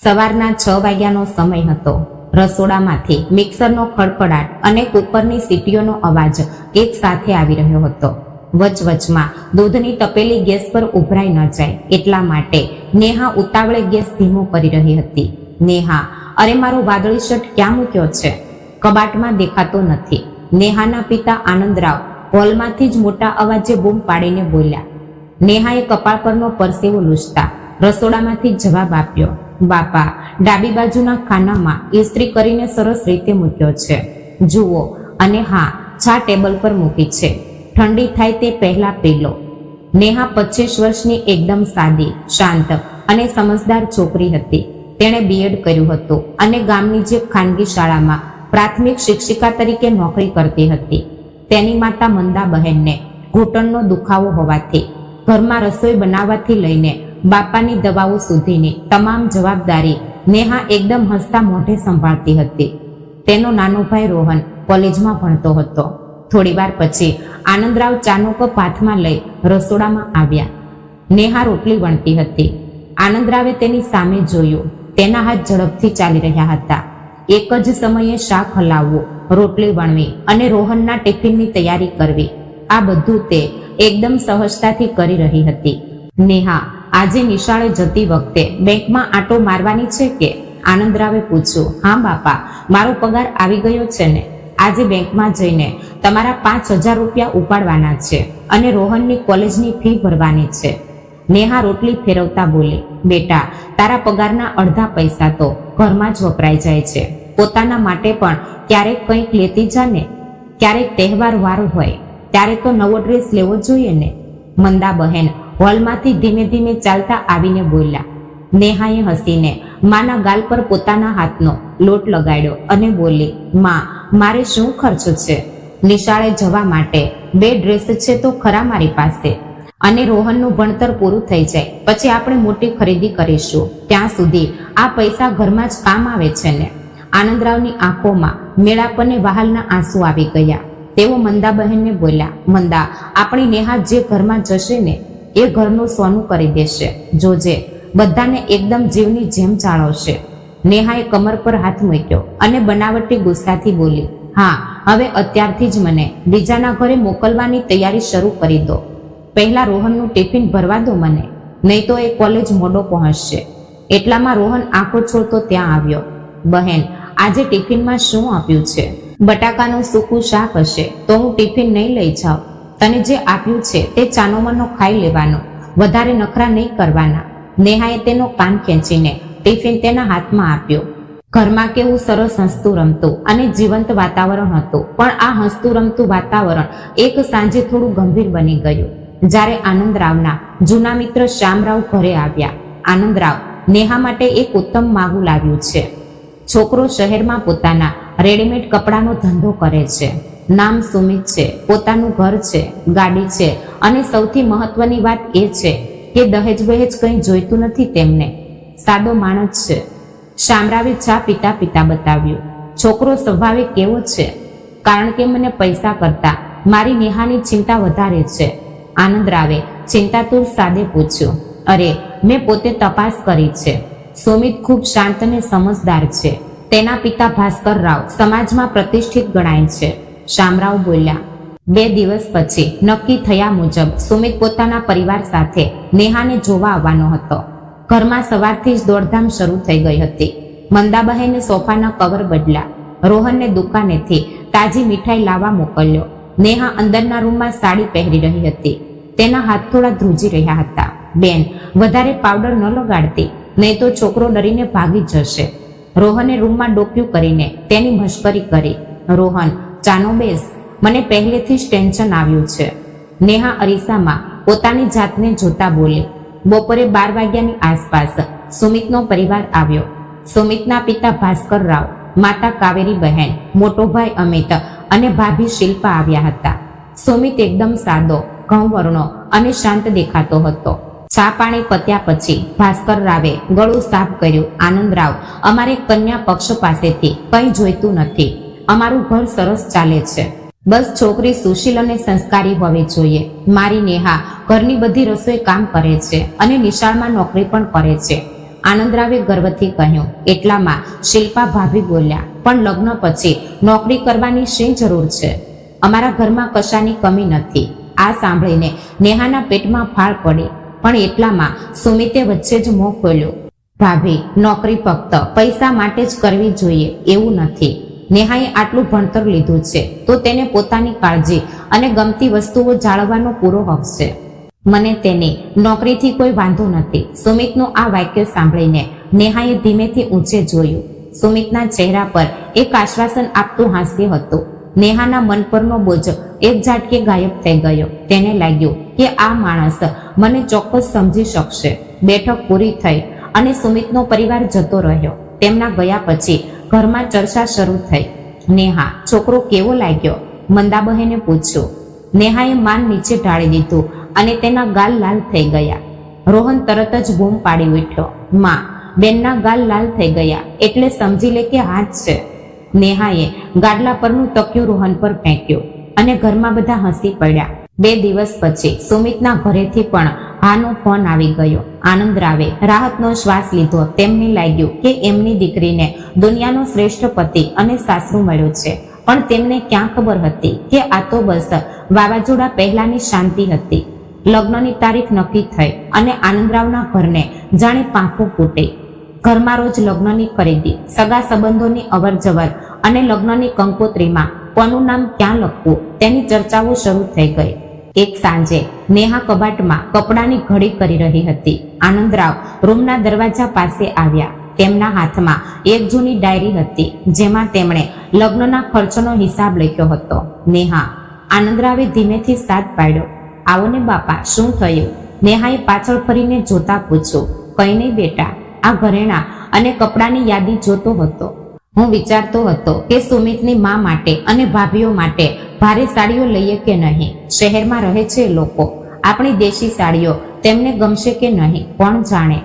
સવારના 6 વાગ્યાનો સમય હતો. રસોડામાંથી મિક્સરનો ખડખડાટ અને કુકરની સીટીઓનો અવાજ એક સાથે આવી રહ્યો હતો. વચવચમાં દૂધની તપેલી ગેસ પર ઉભરાઈ ન જાય એટલા માટે નેહા ઉતાવળે ગેસ ધીમો કરી રહી હતી. નેહા, અરે મારો વાદળી શર્ટ ક્યાં મૂક્યો છે? કબાટમાં દેખાતો નથી. નેહાના પિતા આનંદરાવ હોલમાંથી જ મોટા અવાજે બૂમ પાડીને બોલ્યા. નેહાએ કપાળ પરનો પરસેવો લૂછતા રસોડામાંથી જવાબ આપ્યો, બાપા, ડાબી બાજુના ખાનામાં ઇસ્ત્રી કરીને સરસ રીતે મૂક્યો છે. જુઓ, અને હા, ચા ટેબલ પર મૂકી છે. ઠંડી થાય તે પહેલા પી લો. નેહા 25 વર્ષની એકદમ સાદી, શાંત અને સમજદાર છોકરી હતી. તેણે બીએડ કર્યું હતું અને ગામની જે ખાનગી શાળામાં પ્રાથમિક શિક્ષિકા તરીકે નોકરી કરતી હતી. તેની માતા મંદાબહેનને ઘૂંટણનો દુખાવો હોવાથી ઘરમાં રસોઈ બનાવવાથી લઈને બાપાની દવાઓ સુધીની તમામ જવાબદારી નેહા એકદમ હસતા મોઢે સંભાળતી હતી. તેનો નાનો ભાઈ રોહન કોલેજમાં ભણતો હતો. થોડીવાર પછી આનંદરાવ ચાનો કપ હાથમાં લઈ રસોડામાં આવ્યા. નેહા રોટલી વણતી હતી. આનંદરાવે તેની સામે જોયું. તેના હાથ ઝડપથી ચાલી રહ્યા હતા. એક જ સમયે શાક હલાવવું, રોટલી વણવી અને રોહનના ટિફિનની તૈયારી કરવી, આ બધું તે એકદમ સહજતાથી કરી રહી હતી. નેહા, આજે નિશાળે જતી વખતે બેંકમાં આંટો મારવાની છે કે? આનંદરાવે પૂછ્યું. હા બાપા, મારો પગાર આવી ગયો છે ને. આજે બેંકમાં જઈને તમારા 5,000 રૂપિયા ઉપાડવાના છે અને રોહનની કોલેજની ફી ભરવાની છે. નેહા રોટલી ફેરવતા બોલી, બેટા, તારા પગારના અડધા પૈસા તો ઘરમાં જ વપરાઈ જાય છે. પોતાના માટે પણ ક્યારેક કંઈક લેતી જા ને. ક્યારેક તહેવાર વારો હોય ત્યારે તો નવો ડ્રેસ લેવો જોઈએ ને. મંદાબહેન હોલમાંથી ધીમે ધીમે ચાલતા આવીને બોલ્યા. નેહાએ હસીને માના ગાલ પર પોતાના હાથનો લોટ લગાડ્યો અને બોલી, માં, મારે શું ખર્ચ છે? નિશાળે જવા માટે 2 ડ્રેસ છે તો ખરા મારી પાસે. અને રોહનનું ભણતર પૂરું થઈ જાય પછી આપણે મોટી ખરીદી કરીશું. ત્યાં સુધી આ પૈસા ઘરમાં જ કામ આવે છે ને. આનંદરાવની આંખોમાં મેળાપ અને વહાલના આંસુ આવી ગયા. તેઓ મંદાબહેનને બોલ્યા, મંદા, આપણી નેહા જે ઘરમાં જશે ને એ ઘરનું સોનું કરી દેશે. જોજે, બધાને એકદમ જીવની જેમ જાળવશે. નેહાએ કમર પર હાથ મૂક્યો અને બનાવટી ગુસ્સાથી બોલી, હા, હવે અત્યારથી જ મને બીજાના ઘરે મોકલવાની તૈયારી શરૂ કરી દો. પહેલા રોહનનું ટિફિન ભરવા દો મને, નહીં તો એ કોલેજ મોડો પહોંચશે. એટલામાં રોહન આંખો છોડતો ત્યાં આવ્યો. બહેન, આજે ટિફિનમાં શું આપ્યું છે? બટાકાનું સૂકું શાક હશે તો હું ટિફિન નહીં લઈ જાઉં. તને જે આપ્યું છે તે ચાનો માનો ખાઈ લેવાનો, વધારે નખરા નહીં કરવાના. નેહાએ તેનો કાન ખેંચીને ટિફિન તેના હાથમાં આપ્યો. ઘરમાં કેવું સરસ હસતું રમતું અને જીવંત વાતાવરણ હતું. પણ આ હસતું રમતું વાતાવરણ એક સાંજે થોડું ગંભીર બની ગયું જ્યારે આનંદરાવના જૂના મિત્ર શ્યામરાવ ઘરે આવ્યા. આનંદરાવ નેહા માટે એક ઉત્તમ માગું લાવ્યું છે. છોકરો શહેરમાં પોતાના રેડીમેડ કપડાનો ધંધો કરે છે. નામ સુમિત છે, પોતાનું ઘર છે, ગાડી છે અને સૌથી મહત્વની વાત એ છે કે દહેજ બહેજ કંઈ જોઈતું નથી તેમને. સાદો માણસ છે. શ્યામરાવે ચા પીતા પીતા બતાવ્યું. છોકરો સ્વભાવે કેવો છે? કારણ કે મને પૈસા કરતા મારી નેહાની ચિંતા વધારે છે. આનંદરાવે ચિંતાતુર સાદે પૂછ્યું. અરે, મેં પોતે તપાસ કરી છે. સુમિત ખૂબ શાંત અને સમજદાર છે. તેના પિતા ભાસ્કર રાવ સમાજમાં પ્રતિષ્ઠિત ગણાય છે. શ્યામરાવ બોલ્યા. 2 દિવસ પછી નક્કી થયા મુજબ સુમિત પોતાના પરિવાર સાથે નેહાને જોવા આવવાનો હતો. ઘરમાં સવારથી જ દોડધામ શરૂ થઈ ગઈ હતી. મંદાબહેને સોફાના કવર બદલ્યા. રોહનને દુકાનેથી તાજી મીઠાઈ લાવવા મોકલ્યો. નેહા અંદરના રૂમમાં સાડી પહેરી રહી હતી. તેના હાથ થોડા ધ્રુજી રહ્યા હતા. બેન, વધારે પાવડર ન લગાડતી, નહીં તો છોકરો ડરીને ભાગી જશે. રોહને રૂમમાં ડોક્યું કરીને તેની મશ્કરી કરી. રોહન, ચાનો બેસ, મને પહેલેથી જ ટેન્શન આવ્યું છે. નેહા અરીસામાં પોતાની જાતને જોતા બોલી. બપોરે 12 વાગ્યાની આસપાસ સુમિતનો પરિવાર આવ્યો. સુમિતના પિતા ભાસ્કર રાવ, માતા કાવેરી બહેન, મોટો ભાઈ અમિત અને ભાભી શિલ્પા આવ્યા હતા. સુમિત એકદમ સાદો, ઘઉંવર્ણો અને શાંત દેખાતો હતો. ચા પાણી પત્યા પછી ભાસ્કર રાવે ગળું સાફ કર્યું. આનંદરાવ, અમારે કન્યા પક્ષ પાસેથી કંઈ જોઈતું નથી. અમારું ઘર સરસ ચાલે છે. બસ છોકરી સુશીલ અને સંસ્કારી હોવી જોઈએ. મારી નેહા ઘરની બધી રસોઈ કામ કરે છે અને નિશાળમાં નોકરી પણ કરે છે. આનંદરાવે ગર્વથી કહ્યું. એટલામાં શિલ્પા ભાભી બોલ્યા, પણ લગ્ન પછી નોકરી કરવાની શી જરૂર છે? અમારા ઘરમાં કશાની કમી નથી. આ સાંભળીને નેહાના પેટમાં ફાળ પડી, પણ એટલામાં સુમિતે વચ્ચે જ મોં ખોલ્યું. ભાભી, નોકરી ફક્ત પૈસા માટે જ કરવી જોઈએ એવું નથી. નેહાએ આટલું ભણતર લીધું છે તો તેને પોતાની કાળજી અને ગમતી વસ્તુઓ જાળવવાનો પૂરો હક છે. મને તેની નોકરીથી કોઈ વાંધો નથી. સુમિતનું આ વાક્ય સાંભળીને નેહાએ ધીમેથી ઊંચે જોયું. સુમિતના ચહેરા પર એક આશ્વાસન આપતું હાસ્ય હતું. નેહાના મન પરનો બોજ એક ઝાટકે ગાયબ થઈ ગયો. તેને લાગ્યું કે આ માણસ મને ચોક્કસ સમજી શકશે. બેઠક પૂરી થઈ અને સુમિતનો પરિવાર જતો રહ્યો. તેમના ગયા પછી ઘરમાં ચર્ચા શરૂ થઈ. નેહા, છોકરો કેવો લાગ્યો? મંદાબહેને પૂછ્યું. નેહાએ માન નીચે ઢાળી દીધું અને તેના ગાલ લાલ થઈ ગયા. રોહન તરત જ બૂમ પાડી ઉઠ્યો. માં, બેનના ગાલ લાલ થઈ ગયા એટલે સમજી લે કે હાથ છે. નેહાએ ગાડલા પરનું તકિયું રોહન પર ફેંક્યું અને ઘરમાં બધા હસી પડ્યા. 2 દિવસ પછી સુમિતના ઘરેથી પણ હાનો ફોન આવી ગયો. આનંદરાવે રાહતનો શ્વાસ લીધો. તેમને લાગ્યું કે એમની દીકરીને દુનિયાનો શ્રેષ્ઠ પતિ અને સાસરું મળ્યું છે. પણ તેમને ક્યાં ખબર હતી કે આ તો બસ વાવાઝોડા પહેલાની શાંતિ હતી. લગ્નની તારીખ નક્કી થઈ અને આનંદરાવના ઘરને જાણે પાંખો ફૂટી. ઘરમાં રોજ લગ્નની ખરીદી, સગા સંબંધોની અવરજવર અને લગ્નની કંકોત્રીમાં કોનું નામ ક્યાં લખવું તેની ચર્ચાઓ શરૂ થઈ ગઈ. એક સાંજે નેહા કબાટમાં કપડાની ઘડી કરી રહી હતી. આનંદરાવ રૂમના દરવાજા પાસે આવ્યા. તેમના હાથમાં એક જૂની ડાયરી હતી જેમાં તેમણે લગ્નના ખર્ચનો હિસાબ લખ્યો હતો. નેહા, આનંદરાવે ધીમેથી સાથ પાડ્યો. આવો ને બાપા, શું થયું? નેહાએ પાછળ ફરીને જોતા પૂછ્યું. કંઈ નહીં બેટા, આ ઘરેણા અને કપડાની યાદી જોતો હતો. હું વિચારતો હતો કે સુમિતની મા માટે અને ભાભીઓ માટે ભારે સાડીઓ લઈએ કે નહીં. શહેરમાં રહે છે લોકો, આપણી દેશી સાડીઓ તેમને ગમશે કે નહીં કોણ જાણે.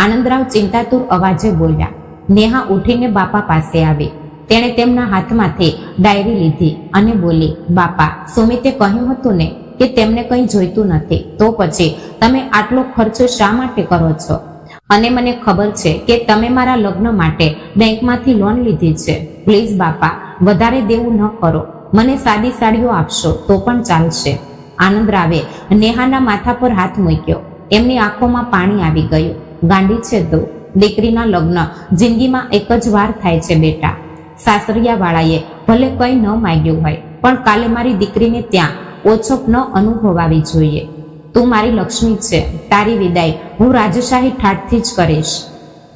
આનંદરાવ ચિંતાતુર અવાજે બોલ્યા. નેહા ઉઠીને બાપા પાસે આવી. તેણે તેમના હાથમાંથી ડાયરી લીધી અને બોલી, બાપા, સુમિતે કહ્યું હતું ને કે તેમને કંઈ જોઈતું નથી, તો પછી તમે આટલો ખર્ચો શા માટે કરો છો? અને મને ખબર છે કે તમે મારા લગ્ન માટે બેંકમાંથી લોન લીધી છે. પ્લીઝ બાપા, વધારે દેવું ન કરો. મને સાદી સાડીઓ આપશો તો પણ ચાલશે. આનંદરાવે નેહાના માથા પર હાથ મૂક્યો. એમની આંખોમાં પાણી આવી ગયું. ગાંડી છે તું. દીકરીના લગ્ન જિંદગીમાં એક જ વાર થાય છે બેટા. સાસરિયાવાળાએ ભલે કંઈ ન માંગ્યું હોય, પણ કાલે મારી દીકરીને ત્યાં ઓછપ ન અનુભવાવી જોઈએ. તું મારી લક્ષ્મી છે. તારી વિદાય હું રાજશાહી ઠાઠથી જ કરીશ.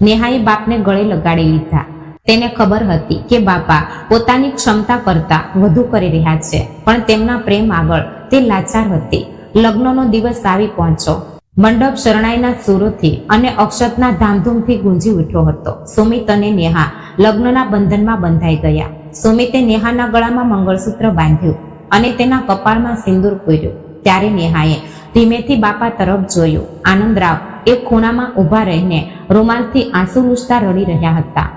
નેહાએ બાપને ગળે લગાડી લીધા. તેને ખબર હતી કે બાપા પોતાની ક્ષમતા કરતા વધુ કરી રહ્યા છે, પણ તેમના પ્રેમ આગળ તે લાચાર હતી. લગ્નનો દિવસ આવી પહોંચ્યો. મંડપ શરણાઈના સુરોથી અને અક્ષતના ધામધૂમથી ગુંજી ઉઠ્યો હતો. સુમિત અને નેહા લગ્નના બંધનમાં બંધાઈ ગયા. સુમિતે નેહાના ગળામાં મંગળસૂત્ર બાંધ્યું અને તેના કપાળમાં સિંદૂર પૂર્યું. ત્યારે નેહાએ ધીમેથી બાપા તરફ જોયું. આનંદરાવ એક ખૂણામાં ઊભા રહીને રૂમાલથી આંસુ લૂછતા રડી રહ્યા હતા.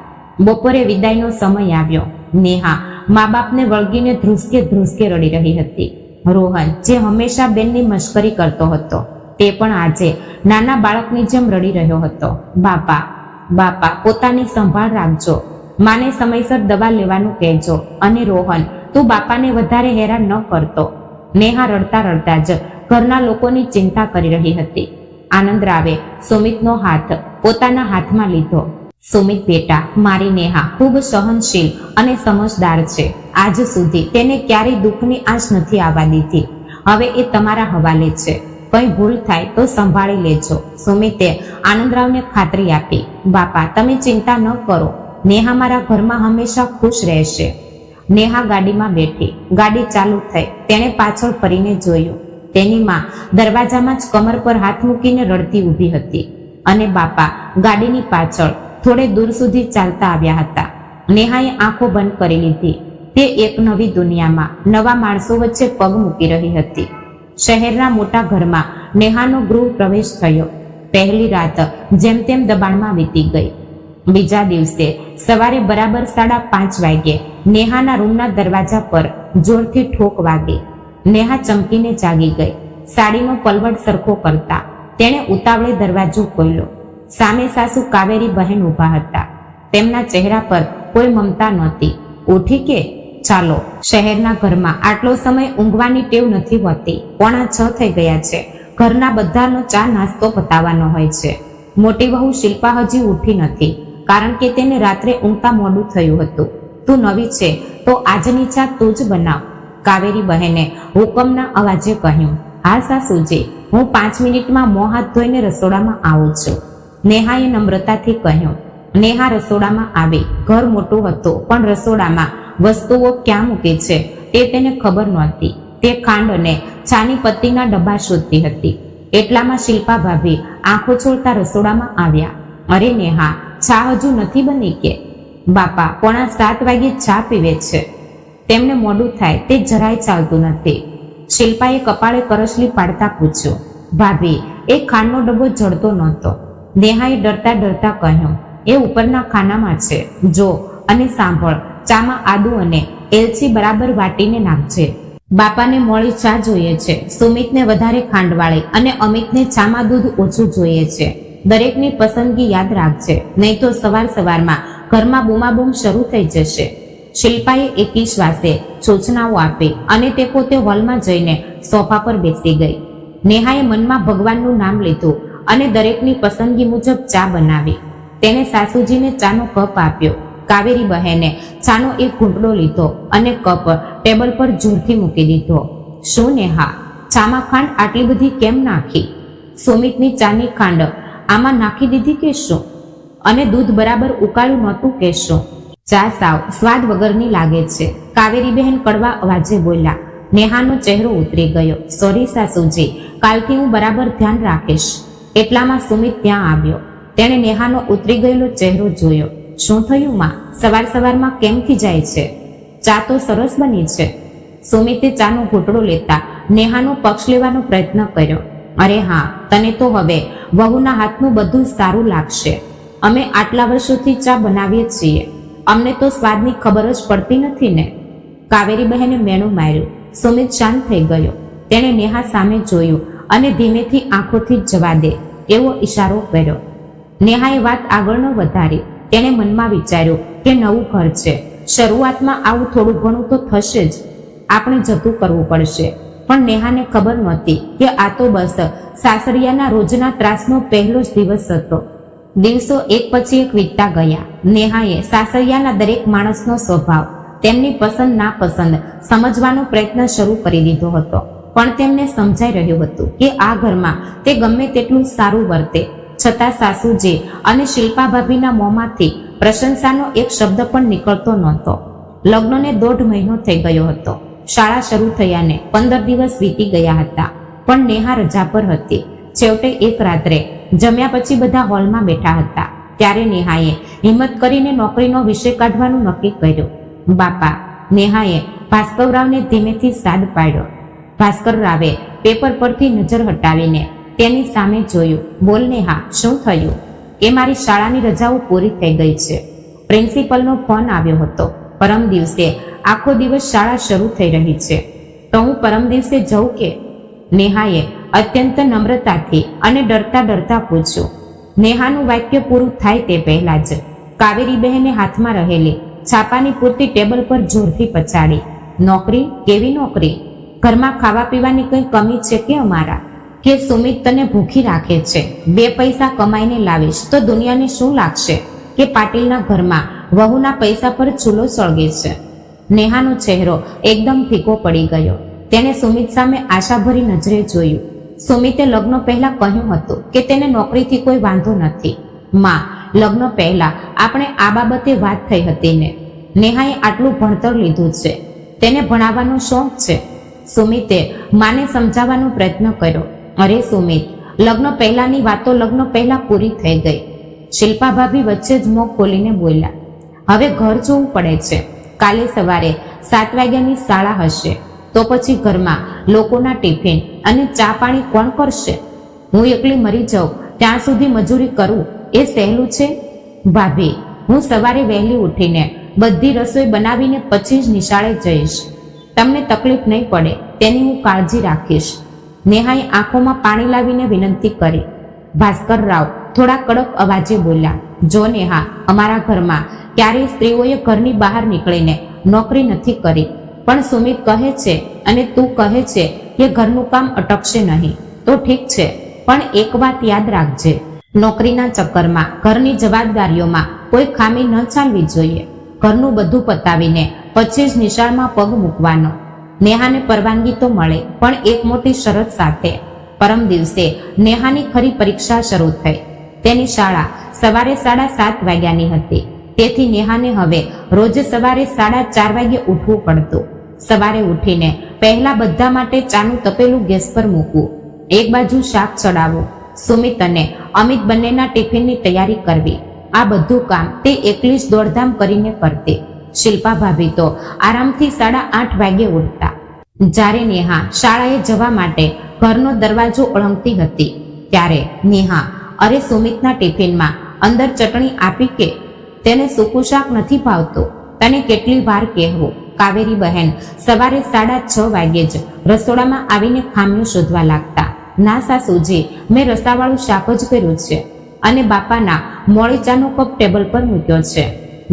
બપોરે વિદાયનો સમય આવ્યો. નેહા મા બાપને વળગીને ધ્રુસકે ધ્રુસકે રડી રહી હતી. રોહન, જે હંમેશા બેનની મશ્કરી કરતો હતો, તે પણ આજે નાના બાળકની જેમ રડી રહ્યો હતો. બાપા, બાપા, પોતાની સંભાળ રાખજો. માને સમયસર દવા લેવાનું કહેજો. અને રોહન, તું બાપાને વધારે હેરાન ન કરતો. નેહા રડતા રડતા જ ઘરના લોકોની ચિંતા કરી રહી હતી. આનંદરાવે સુમિતનો હાથ પોતાના હાથમાં લીધો. સુમિત બેટા, મારી નેહા ખૂબ સહનશીલ અને સમજદાર છે. આજ સુધી તેને ક્યારેય દુઃખની આંચ નથી આવવા દીધી. હવે એ તમારા હવાલે છે. કંઈ ભૂલ થાય તો સંભાળી લેજો. સુમિતે આનંદરાવને ખાતરી આપી. બાપા, તમે ચિંતા ન કરો. નેહા મારા ઘરમાં હંમેશા ખુશ રહેશે. નેહા ગાડીમાં બેઠી. ગાડી ચાલુ થઈ. તેણે પાછળ ફરીને જોયું. તેની માં દરવાજામાં જ કમર પર હાથ મૂકીને રડતી ઊભી હતી. અને બાપા ગાડીની પાછળ થોડે દૂર સુધી ચાલતા આવ્યા હતા. નેહાએ આંખો બંધ કરી લીધી. તે એક નવી દુનિયામાં નવા માણસો વચ્ચે પગ મૂકી રહી હતી. શહેરના મોટા ઘરમાં નેહાનો ગૃહ પ્રવેશ થયો. પહેલી રાત જેમ તેમ દબાણમાં વીતી ગઈ. બીજા દિવસે સવારે બરાબર 5:30 વાગ્યે નેહાના રૂમના દરવાજા પર જોરથી ઠોક વાગી. નેહા ચમકીને જાગી ગઈ. સાડીનો પલવટ સરખો કરતા તેણે ઉતાવળે દરવાજો ખોલ્યો. સામે સાસુ કાવેરી બહેન ઊભા હતા. તેમના ચહેરા પર કોઈ મમતા નહોતી. ઉઠી કે? ચાલો. શહેરના ઘરમાં આટલો સમય ઊંઘવાની ટેવ નથી હોતી. 6:45 થઈ ગયા છે. ઘરના બધાનો ચા નાસ્તો પતાવવાનો હોય છે. મોટી વહુ શિલ્પા હજી ઉઠી નથી, કારણ કે તેને રાત્રે ઊંઘતા મોડું થયું હતું. તું નવી છે તો આજની ચા તું જ બનાવ, કાવેરી બહેને હુકમના અવાજે કહ્યું. હા સાસુજી, હું 5 મિનિટમાં મોં હાથ ધોઈને રસોડામાં આવું છું, નેહાએ નમ્રતાથી કહ્યું. નેહા રસોડામાં આવી. ઘર મોટું હતું, પણ રસોડામાં વસ્તુઓ ક્યાં મૂકી છે તે તેને ખબર નહોતી. તે ખાંડ અને ચાની પત્તીના ડબ્બા શોધતી હતી. એટલામાં શિલ્પા ભાભી આંખો છોડતા રસોડામાં આવ્યા. અરે નેહા, ચા હજુ નથી બની કે? બાપા 6:45 વાગે ચા પીવે છે. તેમને મોડું થાય તે જરાય ચાલતું નથી. શિલ્પાએ કપાળે કરસલી પાડતા પૂછ્યું. ભાભી, એ ખાંડનો ડબ્બો જડતો નહોતો. નેહાએ ડરતા ડરતા કહ્યું. એ ઉપરના ખાનામાં છે, જો અને સાંભળ, ચામાં આદુ અને એલચી બરાબર વાટીને નાખજે. બાપાને મોળી ચા જોઈએ છે, સુમિતને વધારે ખાંડવાળી અને અમિતને ચામાં દૂધ ઓછું જોઈએ છે. દરેકની પસંદગી યાદ રાખજે, નહીં તો સવાર સવારમાં ઘરમાં બૂમાબૂમ શરૂ થઈ જશે. શિલ્પાએ એકી શ્વાસે સૂચનાઓ આપી અને તે પોતે હોલમાં જઈને સોફા પર બેસી ગઈ. નેહાએ મનમાં ભગવાનનું નામ લીધું અને દરેકની પસંદગી મુજબ ચા બનાવી. તેને સાસુજીને ચાનો કપ આપ્યો. કાવેરી બહેને ચાનો એક ઘૂંટડો લીધો અને કપ ટેબલ પર જોરથી મૂકી દીધો. શું નેહા, ચામાં ખાંડ આટલી બધી કેમ નાખી? સુમિતની ચાની ખાંડ આમાં નાખી દીધી કે શું? અને દૂધ બરાબર ઉકાળ્યું નહોતું કે શું? ચા સાવ સ્વાદ વગરની લાગે છે, કાવેરી બહેન કડવા અવાજે બોલ્યા. નેહાનો ચહેરો ઉતરી ગયો. સોરી સાસુજી, કાલથી હું બરાબર ધ્યાન રાખીશ. એટલામાં સુમિત ત્યાં આવ્યો. તેણે નેહાનો ઉતરી ગયેલો ચહેરો જોયો. શું થયું માં, સવાર સવારમાં કેમ ખીજાય છે? ચા તો સરસ બની છે. સુમિતે ચાનો ઘૂંટડો લેતા નેહાનો પક્ષ લેવાનો પ્રયત્ન કર્યો. અરે હા, તને તો હવે વહુના હાથનું બધું સારું લાગશે. અમે આટલા વર્ષોથી ચા બનાવીએ છીએ, અમને તો સ્વાદની ખબર જ પડતી નથી ને. કાવેરી બહેને મેણું માર્યું. સુમિત શાંત થઈ ગયો. તેણે નેહા સામે જોયું અને ધીમેથી આંખોથી જવા દે એવો ઈશારો કર્યો. નેહાએ વાત આગળ ન વધારી. તેણે મનમાં વિચાર્યું કે નવું ઘર છે, શરૂઆતમાં આવું થોડું ઘણું તો થશે જ, આપણે જતું કરવું પડશે. પણ નેહાને ખબર નહોતી કે આ તો બસ સાસરિયાના રોજના ત્રાસનો પહેલો જ દિવસ હતો. દિવસો એક પછી એક વીતતા ગયા. નેહાએ સાસરિયાના દરેક માણસનો સ્વભાવ, તેમની પસંદ નાપસંદ સમજવાનો પ્રયત્ન શરૂ કરી દીધો હતો. પણ તેમને સમજાઈ રહ્યું હતું કે આ ઘરમાં તે ગમે તેટલું સારું વર્તે, છતાં સાસુજી અને શિલ્પા ભાભીના મોંમાંથી પ્રશંસાનો એક શબ્દ પણ નીકળતો નહોતો. લગ્નને 1.5 મહિનો થઈ ગયો હતો. શાળા શરૂ થયાને 15 દિવસ વીતી ગયા હતા. પણ નેહા રજા પર હતી. છેવટે એક રાત્રે જમ્યા પછી બધા હોલમાં બેઠા હતા. ત્યારે નેહાએ હિંમત કરીને નોકરીનો વિષય કાઢવાનું નક્કી કર્યું. બાપા, નેહાએ ભાસ્કરરાવને ધીમેથી સાદ પાડ્યો. ભાસ્કરરાવે પેપર પરથી નજર હટાવીને તેની સામે જોયું. બોલ નેહા, શું થયું? એ મારી શાળાની રજાઓ પૂરી થઈ ગઈ છે. પ્રિન્સિપલનો ફોન આવ્યો હતો. પરમ દિવસે આખો દિવસ શાળા શરૂ થઈ રહી છે, તો હું પરમ દિવસે જઉં કે? નેહાએ અત્યંત નમ્રતાથી અને ડરતા ડરતા પૂછ્યું. નેહાનું વાક્ય પૂરું થાય તે પહેલા જ કાવેરી બહેને હાથમાં રહેલી છાપાની પૂર્તિ ટેબલ પર જોરથી પછાડી. નોકરી? કેવી નોકરી? ઘરમાં ખાવા પીવાની કંઈ કમી છે કે અમારા? કે સુમિત તને ભૂખી રાખે છે? 2 પૈસા કમાઈને લાવીશ તો દુનિયાને શું લાગશે કે પાટીલના ઘરમાં વહુના પૈસા પર ચૂલો સળગે છે? નેહાનો ચહેરો એકદમ ફીકો પડી ગયો. તેણે સુમિત સામે આશાભરી નજરે જોયું. સુમિતે લગ્ન પહેલા કહ્યું હતું કે તેને નોકરીથી કોઈ વાંધો નથી. માં, લગ્ન પહેલા આપણે આ બાબતે વાત થઈ હતી ને. નેહાએ આટલું ભણતર લીધું છે, તેને ભણાવવાનો શોખ છે. સુમિતે માને સમજાવવાનો પ્રયત્ન કર્યો. અરે સુમિત, લગ્ન પહેલાની વાતો લગ્ન પહેલા પૂરી થઈ ગઈ. શિલ્પા ભાભી વચ્ચે જ મોં ખોલીને બોલ્યા. હવે ઘર જોવું પડે છે. કાલે સવારે 7 વાગ્યાની શાળા હશે, તો પછી ઘરમાં લોકોના ટિફિન અને ચા પાણી કોણ કરશે? હું એકલી મરી જાઉં ત્યાં સુધી મજૂરી કરું એ સહેલું છે? ભાભી, હું સવારે વહેલી ઉઠીને બધી રસોઈ બનાવીને પછી જ નિશાળે જઈશ. તમને તકલીફ નહીં પડે તેની હું કાળજી રાખીશ. નેહાએ આંખોમાં પાણી લાવીને વિનંતી કરી. ભાસ્કરરાવ, થોડા કડક અવાજે બોલ્યા, જો નેહા, અમારા ઘરમાં ક્યારેય સ્ત્રીઓએ ઘરની બહાર નીકળીને નોકરી નથી કરી, પણ સુમિત કહે છે અને તું કહે છે કે ઘરનું કામ અટકશે નહીં, તો ઠીક છે, પણ એક વાત યાદ રાખજે, નોકરીના ચક્કરમાં ઘરની જવાબદારીઓમાં કોઈ ખામી ન ચાલવી જોઈએ. ઘરનું બધું પતાવીને પછી જ નિશાળમાં પગ મૂકવાનો. નેહાને પરવાનગી તો મળે, પણ એક મોટી શરત સાથે. પરમ દિવસે નેહાની ખરી પરીક્ષા શરૂ થઈ. તેની શાળા સવારે 7:30 વાગ્યાની હતી, તેથી નેહાને હવે રોજ સવારે 4:30 વાગે ઉઠવું પડતું. સવારે ઉઠીને પહેલા બધા માટે ચાનું તપેલું ગેસ પર મૂકવું, એક બાજુ શાક ચડાવવું, સુમિત અને અમિત બંનેના ટિફિનની તૈયારી કરવી. આ બધું કામ તે એકલી જ દોડધામ કરીને કરતી. શિલ્પા ભાભી તો આરામથી 8:30 વાગે ઉઠતા. જ્યારે નેહા શાળાએ જવા માટે ઘરનો દરવાજો ઓળંગતી હતી, ત્યારે નેહા, અરે સુમિતના ટિફિનમાં અંદર ચટણી આપી કે? તેને સૂકું શાક નથી ભાવતું, તને કેટલી વાર કહેવું? કાવેરી બહેન સવારે 6:30 વાગે જ રસોડામાં આવીને ખામીઓ શોધવા લાગતા. ના સાસુજી, મેં રસાવાળું શાક જ કર્યું છે અને બાપાના મોળી ચાનો કપ ટેબલ પર મૂક્યો છે.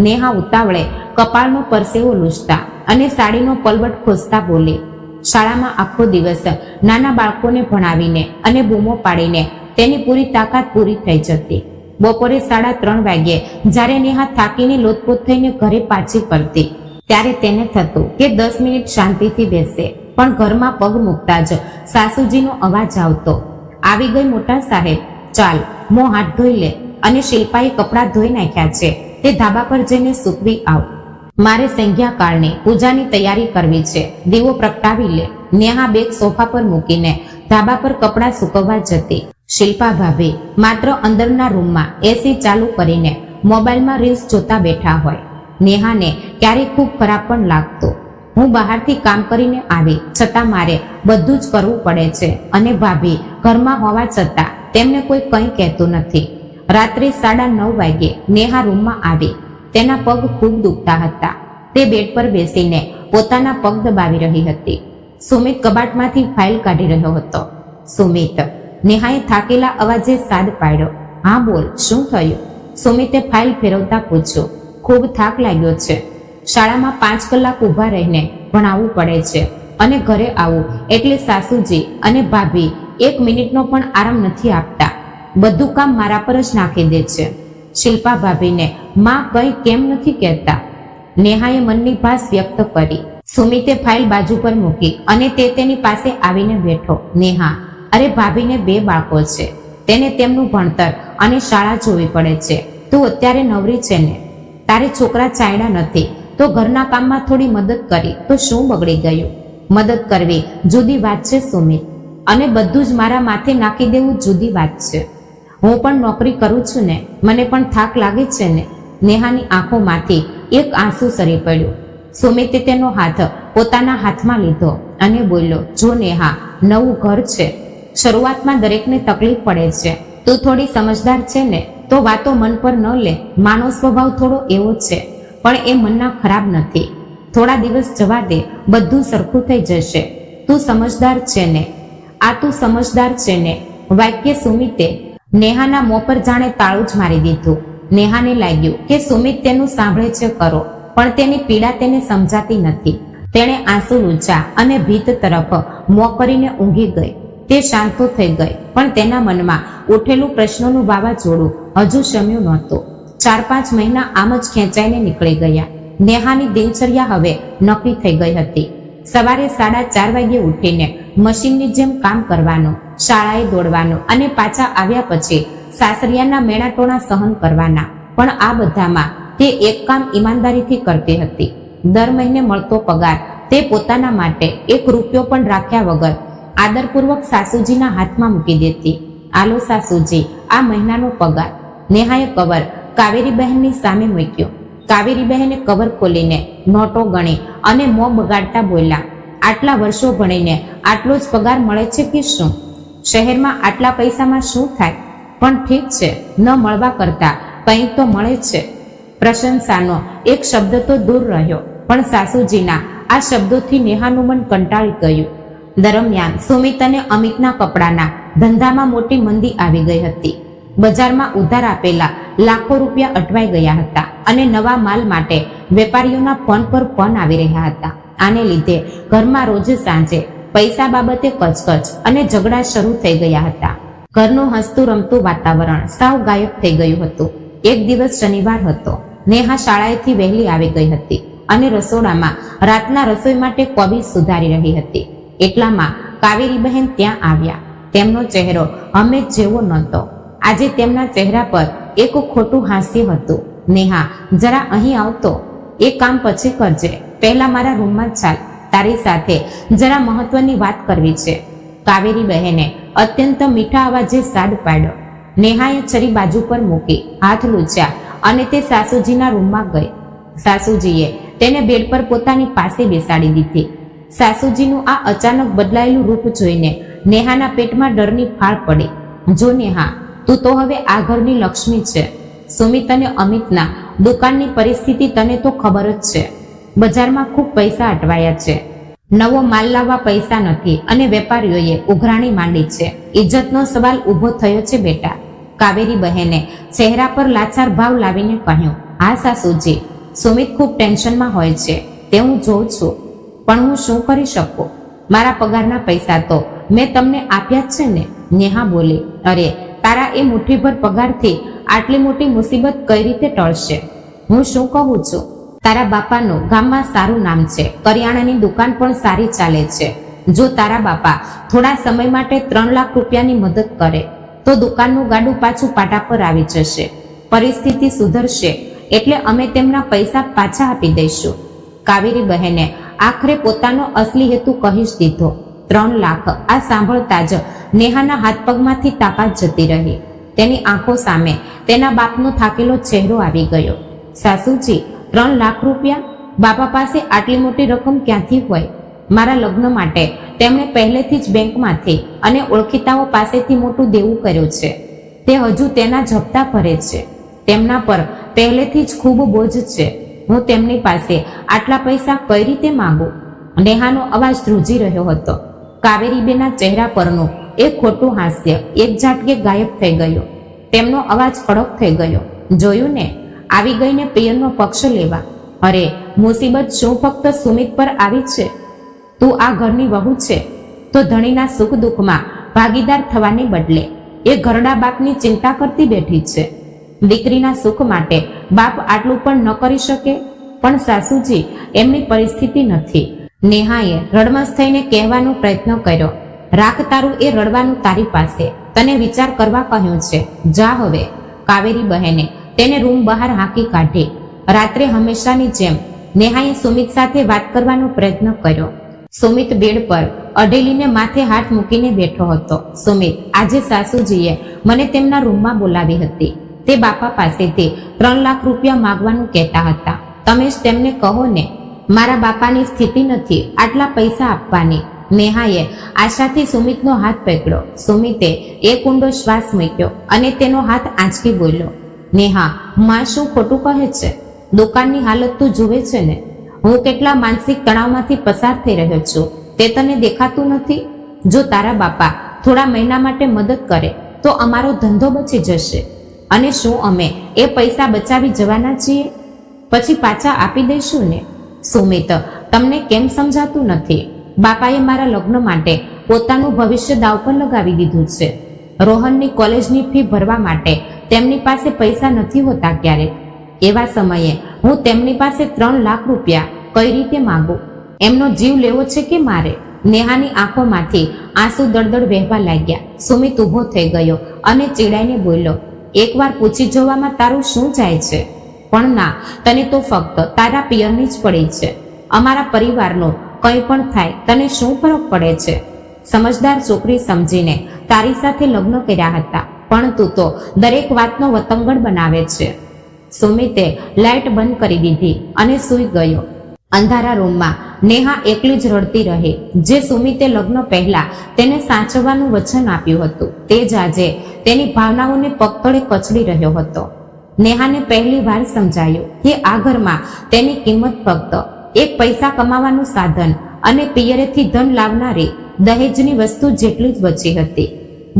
નેહા ઉતાવળે કપાળનો પરસેવો લૂછતા અને સાડીનો પલવટ ખોસતા બોલી. શાળામાં આખો દિવસ નાના બાળકોને ભણાવીને અને બૂમો પાડીને તેની પૂરી તાકાત પૂરી થઈ જતી. બપોરે 3:30 વાગ્યે જ્યારે નેહા થાકીને લોથપોથ થઈને ઘરે પાછી ફરતી, ત્યારે તેને થતું કે 10 મિનિટ શાંતિથી બેસે, પણ ઘરમાં પગ મૂકતા જ સાસુજીનો અવાજ આવતો, આવી ગઈ મોટા સાહેબ, ચાલ મોં હાથ ધોઈ લે, અને શિલ્પાએ કપડાં ધોઈ નાખ્યા છે, તે ધાબા પર જઈને સૂકવી આવ. મારે સંધ્યા કાળની પૂજાની તૈયારી કરવી છે, દીવો પ્રગટાવી લે. નેહા બેગ સોફા પર મૂકીને ધાબા પર કપડાં સૂકવવા જતી. શિલ્પા ભાભી માત્ર અંદરના રૂમમાં એસી ચાલુ કરીને મોબાઈલમાં રીલ્સ જોતા બેઠા હોય. નેહાને ક્યારેક ખૂબ ખરાબ પણ લાગતું. હું બહારથી કામ કરીને આવી છતાં મારે બધું જ કરવું પડે છે, અને ભાભી ઘરમાં હોવા છતાં તેમને કોઈ કંઈ કહેતું નથી. રાત્રે 9:30 વાગે નેહા રૂમમાં આવી. તેના પગ ખૂબ દુખતા હતા. તે બેડ પર બેસીને પોતાના પગ દબાવી રહી હતી. સુમિત કબાટમાંથી ફાઇલ કાઢી રહ્યો હતો. સુમિત, નેહાએ થાકેલા અવાજે સાદ પાડ્યો. હા બોલ, શું થયું? સુમિતે ફાઇલ ફેરવતા પૂછ્યું. ખૂબ થાક લાગ્યો છે. શાળામાં 5 કલાક ઊભા રહીને ભણાવવું પડે છે, અને ઘરે આવું એટલે સાસુજી અને ભાભી 1 મિનિટનો પણ આરામ નથી આપતા. બધું કામ મારા પર જ નાખી દે છે. શિલ્પા ભાભીને માં કંઈ કેમ નથી કહેતા? નેહાએ મનની ભાસ વ્યક્ત કરી. સુમિતે ફાઇલ બાજુ પર મૂકી અને તે તેની પાસે આવીને બેઠો. નેહા, અરે ભાભીને 2 બાળકો છે, તેને તેમનું ભણતર અને શાળા જોવી પડે છે. તું અત્યારે નવરી છે ને? તારે છોકરા ચાયડા નથી તો ઘરના કામમાં થોડી મદદ કરી તો શું બગડી ગયું? મદદ કરવી જુદી વાત છે સુમિત, અને બધું જ મારા માથે નાખી દેવું જુદી વાત છે. હું પણ નોકરી કરું છું ને, મને પણ થાક લાગે છે ને. નેહાની આંખોમાંથી એક આંસુ સરી પડ્યું. સુમિતે તેનો હાથ પોતાના હાથમાં લીધો અને બોલ્યો, જો નેહા, નવું ઘર છે, શરૂઆતમાં દરેકને તકલીફ પડે છે. તું થોડી સમજદાર છે ને, તો વાતો મન પર ન લે. માનો સ્વભાવ થોડો એવો છે, પણ એ મનના ખરાબ નથી. થોડા દિવસ જવા દે, બધું સરખું થઈ જશે. તું સમજદાર છે ને? આ તું સમજદાર છે ને? વાક્ય સુમિતે નેહાના મોં પર જાણે તાળું જ મારી દીધું. નેહાને લાગ્યું કે સુમિત તેનું સાંભળે છે ખરો, પણ તેની પીડા તેને સમજાતી નથી. તેણે આંસુ લૂછા અને ભીત તરફ મોં કરીને ઊંઘી ગઈ. તે શાંતો થઈ ગઈ, પણ તેના મનમાં ઉઠેલું પ્રશ્નોનું વાવાઝોડું હજુ શમ્યું નહોતું. 4-5 મહિના આમ જ ખેંચાઈને નીકળી ગયા. નેહાની દિનચર્યા હવે નક્કી થઈ ગઈ હતી. સવારે 4:30 વાગે ઉઠીને મશીનની જેમ કામ કરવાનું, શાળાએ દોડવાનું, અને પાછા આવ્યા પછી સાસરિયાના મેણાટોણા સહન કરવાના. પણ આ બધામાં તે એક કામ ઈમાનદારીથી કરતી હતી. દર મહિને મળતો પગાર તે પોતાના માટે 1 રૂપિયો પણ રાખ્યા વગર આદરપૂર્વક સાસુજીના હાથમાં મૂકી દેતી. આલો સાસુજી, આ મહિનાનો પગાર. નેહાએ કવર કાવેરી બહેનની સામે મૂક્યો. કાવેરી બહેને કવર ખોલીને નોટો ગણી અને મોં બગાડતા બોલ્યા, આટલા વર્ષો ભણીને આટલો જ પગાર મળે છે કે શું? શહેરમાં આટલા પૈસામાં શું થાય? પણ ઠીક છે, ન મળવા કરતા કંઈ તો મળે છે. પ્રશંસાનો એક શબ્દ તો દૂર રહ્યો, પણ સાસુજીના આ શબ્દોથી નેહાનું મન કંટાળી ગયું. દરમિયાન સુમિત અને અમિતના કપડાના ધંધામાં મોટી મંદી આવી ગઈ હતી. બજારમાં ઉધાર આપેલા લાખો રૂપિયા અટવાઈ ગયા હતા અને નવા માલ માટે વેપારીઓના ફોન પર ફોન આવી રહ્યા હતા. આને લીધે ઘરમાં રોજ સાંજે પૈસા બાબતે કચકચ અને ઝઘડા શરૂ થઈ ગયા હતા. ઘરનું હસતું રમતું વાતાવરણ સાવ ગાયબ થઈ ગયું હતું. એક દિવસ શનિવાર હતો. નેહા શાળાએથી વહેલી આવી ગઈ હતી અને રસોડામાં રાતના રસોઈ માટે કોબીજ સુધારી રહી હતી. એટલામાં કાવેરીબહેન ત્યાં આવ્યા. તેમનો ચહેરો હંમેશ જેવો નહોતો. આજે તેમના ચહેરા પર એક ખોટું હાસ્ય હતું. નેહા, જરા અહીં આવતો. એ કામ પછી કરજે, પહેલા મારા રૂમમાં ચાલ, તારી સાથે જરા મહત્વની વાત કરવી છે. કાવેરી બહેને અત્યંત મીઠા અવાજે સાદ પાડ્યો. નેહાએ છરી બાજુ પર મૂકી હાથ લૂછ્યા અને તે સાસુજીના રૂમમાં ગઈ. સાસુજીએ તેને બેડ પર પોતાની પાસે બેસાડી દીધી. સાસુજીનું આ અચાનક બદલાયેલું રૂપ જોઈને નેહાના પેટમાં ડરની ફાળ પડી. જો નેહા, તું તો હવે આ ઘરની લક્ષ્મી છે. સુમિત અને અમિતના દુકાનની પરિસ્થિતિ તને તો ખબર જ છે. બજારમાં ખૂબ પૈસા અટવાયા છે. નવો માલ લાવવા પૈસા નથી અને વેપારીઓએ ઉઘરાણી માંડી છે. ઇજ્જતનો સવાલ ઊભો થયો છે બેટા. કાવેરી બહેને ચહેરા પર લાચાર ભાવ લાવીને કહ્યું. હા સાસુજી, સુમિત ખૂબ ટેન્શનમાં હોય છે તે હું જોઉં છું, પણ હું શું કરી શકું? મારા પગારના પૈસા તો મેં તમને આપ્યા જ છે ને. નેહા બોલી. અરે, તારા એ મુઠ્ઠીભર પગારથી આટલી મોટી મુસીબત કઈ રીતે ટળશે? હું શું કહું છું, તારા બાપાનું ગામમાં સારું નામ છે, કરિયાણાની દુકાન પણ સારી ચાલે છે. જો તારા બાપા થોડા સમય માટે 3 લાખ રૂપિયાની મદદ કરે તો દુકાનનું ગાડું પાછું પાટા પર આવી જશે. પરિસ્થિતિ સુધરશે એટલે અમે તેમના પૈસા પાછા આપી દઈશું. કાવેરી બહેને આખરે પોતાનો અસલી હેતુ કહી જ દીધો. 3 લાખ. આ સાંભળતા જ નેહાના હાથ પગમાંથી તાકાત જતી રહી. તેની આંખો સામે તેના બાપનો થાકેલો ચહેરો આવી ગયો. સાસુજી, 3 લાખ રૂપિયા? બાપા પાસે આટલી મોટી રકમ ક્યાંથી હોય? મારા લગ્ન માટે તેમણે પહેલેથી જ બેંકમાંથી અને ઓળખીતાઓ પાસેથી મોટું દેવું કર્યું છે. તે હજુ તેના જ હપ્તા ભરે છે. તેમના પર પહેલેથી જ ખૂબ બોજ છે. હું તેમની પાસે આટલા પૈસા કઈ રીતે માંગુ? નેહાનો અવાજ ધ્રુજી રહ્યો હતો. કાવેરીબેનના ચહેરા પરનું એક ખોટું હાસ્ય એક ઝાટકે ગાયબ થઈ ગયું. તેમનો અવાજ કડક થઈ ગયો. જોયું ને, આવી ગઈને પિયરનો પક્ષ લેવા. અરે, મુસીબત શું ફક્ત સુમિત પર આવી છે? તું આ ઘરની વહુ છે તો ધણીના સુખ દુઃખમાં ભાગીદાર થવાને બદલે એ ઘરડા બાપની ચિંતા કરતી બેઠી છે. દીકરીના સુખ માટે બાપ આટલું પણ ન કરી શકે? પણ સાસુજી, એમની પરિસ્થિતિ નથી. નેહાએ રડમસ થઈને કહેવાનો પ્રયત્ન કર્યો. રાખ તારું એ રડવાનું તારી પાસે. તને વિચાર કરવા કહ્યું છે. જા હવે. કાવેરી બહેને તેને રૂમ બહાર હાંકી કાઢી. રાત્રે હંમેશાની જેમ નેહાએ સુમિત સાથે વાત કરવાનો પ્રયત્ન કર્યો. સુમિત બેડ પર અઢેલીને માથે હાથ મૂકીને બેઠો હતો. સુમિત, આજે સાસુજીએ મને તેમના રૂમમાં બોલાવી હતી. તે બાપા પાસેથી 3 લાખ રૂપિયા માંગવાનું કહેતા હતા. તમે જ તેમને કહો ને. મારા બાપાની સ્થિતિ નથી આટલા પૈસા આપવાની. નેહાએ આશાથી સુમિતનો હાથ પકડ્યો. સુમિતે એક ઊંડો શ્વાસ મૂક્યો અને તેનો હાથ આંચકી બોલ્યો. નેહા, માં શું ખોટું કહે છે? દુકાનની હાલત તું જુએ છે ને. હું કેટલા માનસિક તણાવમાંથી પસાર થઈ રહ્યો છું તે તને દેખાતું નથી? જો તારા બાપા થોડા મહિના માટે મદદ કરે તો અમારો ધંધો બચી જશે. અને શું અમે એ પૈસા બચાવી જવાના છીએ? પછી પાછા આપી દઈશું ને. સુમિત, તમને કેમ સમજાતું નથી? બાપાએ મારા લગ્ન માટે પોતાનું ભવિષ્ય દાવ પર લગાવી દીધું છે. રોહનની કોલેજની ફી ભરવા માટે તેમની પાસે પૈસા નથી હોતા ક્યારેક. એવા સમયે હું તેમની પાસે 3 લાખ રૂપિયા કઈ રીતે માંગુ? એમનો જીવ લેવો છે કે મારે? નેહાની આંખોમાંથી આંસુ દળદળ વહેવા લાગ્યા. સુમિત ઊભો થઈ ગયો અને ચીડાઈને બોલ્યો. એકવાર પૂછી જોવામાં તારું શું જાય છે? પણ ના, તને તો ફક્ત તારા પિયરની જ પડી છે. અમારા પરિવારનું કંઈ પણ થાય તને શું ફરક પડે છે? સમજદાર છોકરી સમજીને તારી સાથે લગ્ન કર્યા હતા, પણ તું તો દરેક વાતનો વતંગડ બનાવે છે. સુમિતે લાઇટ બંધ કરી દીધી અને સૂઈ ગયો. અંધારા રૂમમાં નેહા એકલી જ રડતી રહી. જે સુમિતે લગ્ન પહેલા તેને સાચવવાનું વચન આપ્યું હતું તે જ આજે તેની ભાવનાઓને પગતળે કચડી રહ્યો હતો. નેહાને પહેલી વાર સમજાયું કે આ ઘરમાં તેની કિંમત ફક્ત એક પૈસા કમાવાનું સાધન અને પિયરેથી ધન લાવનારી દહેજની વસ્તુ જેટલી જ બચી હતી.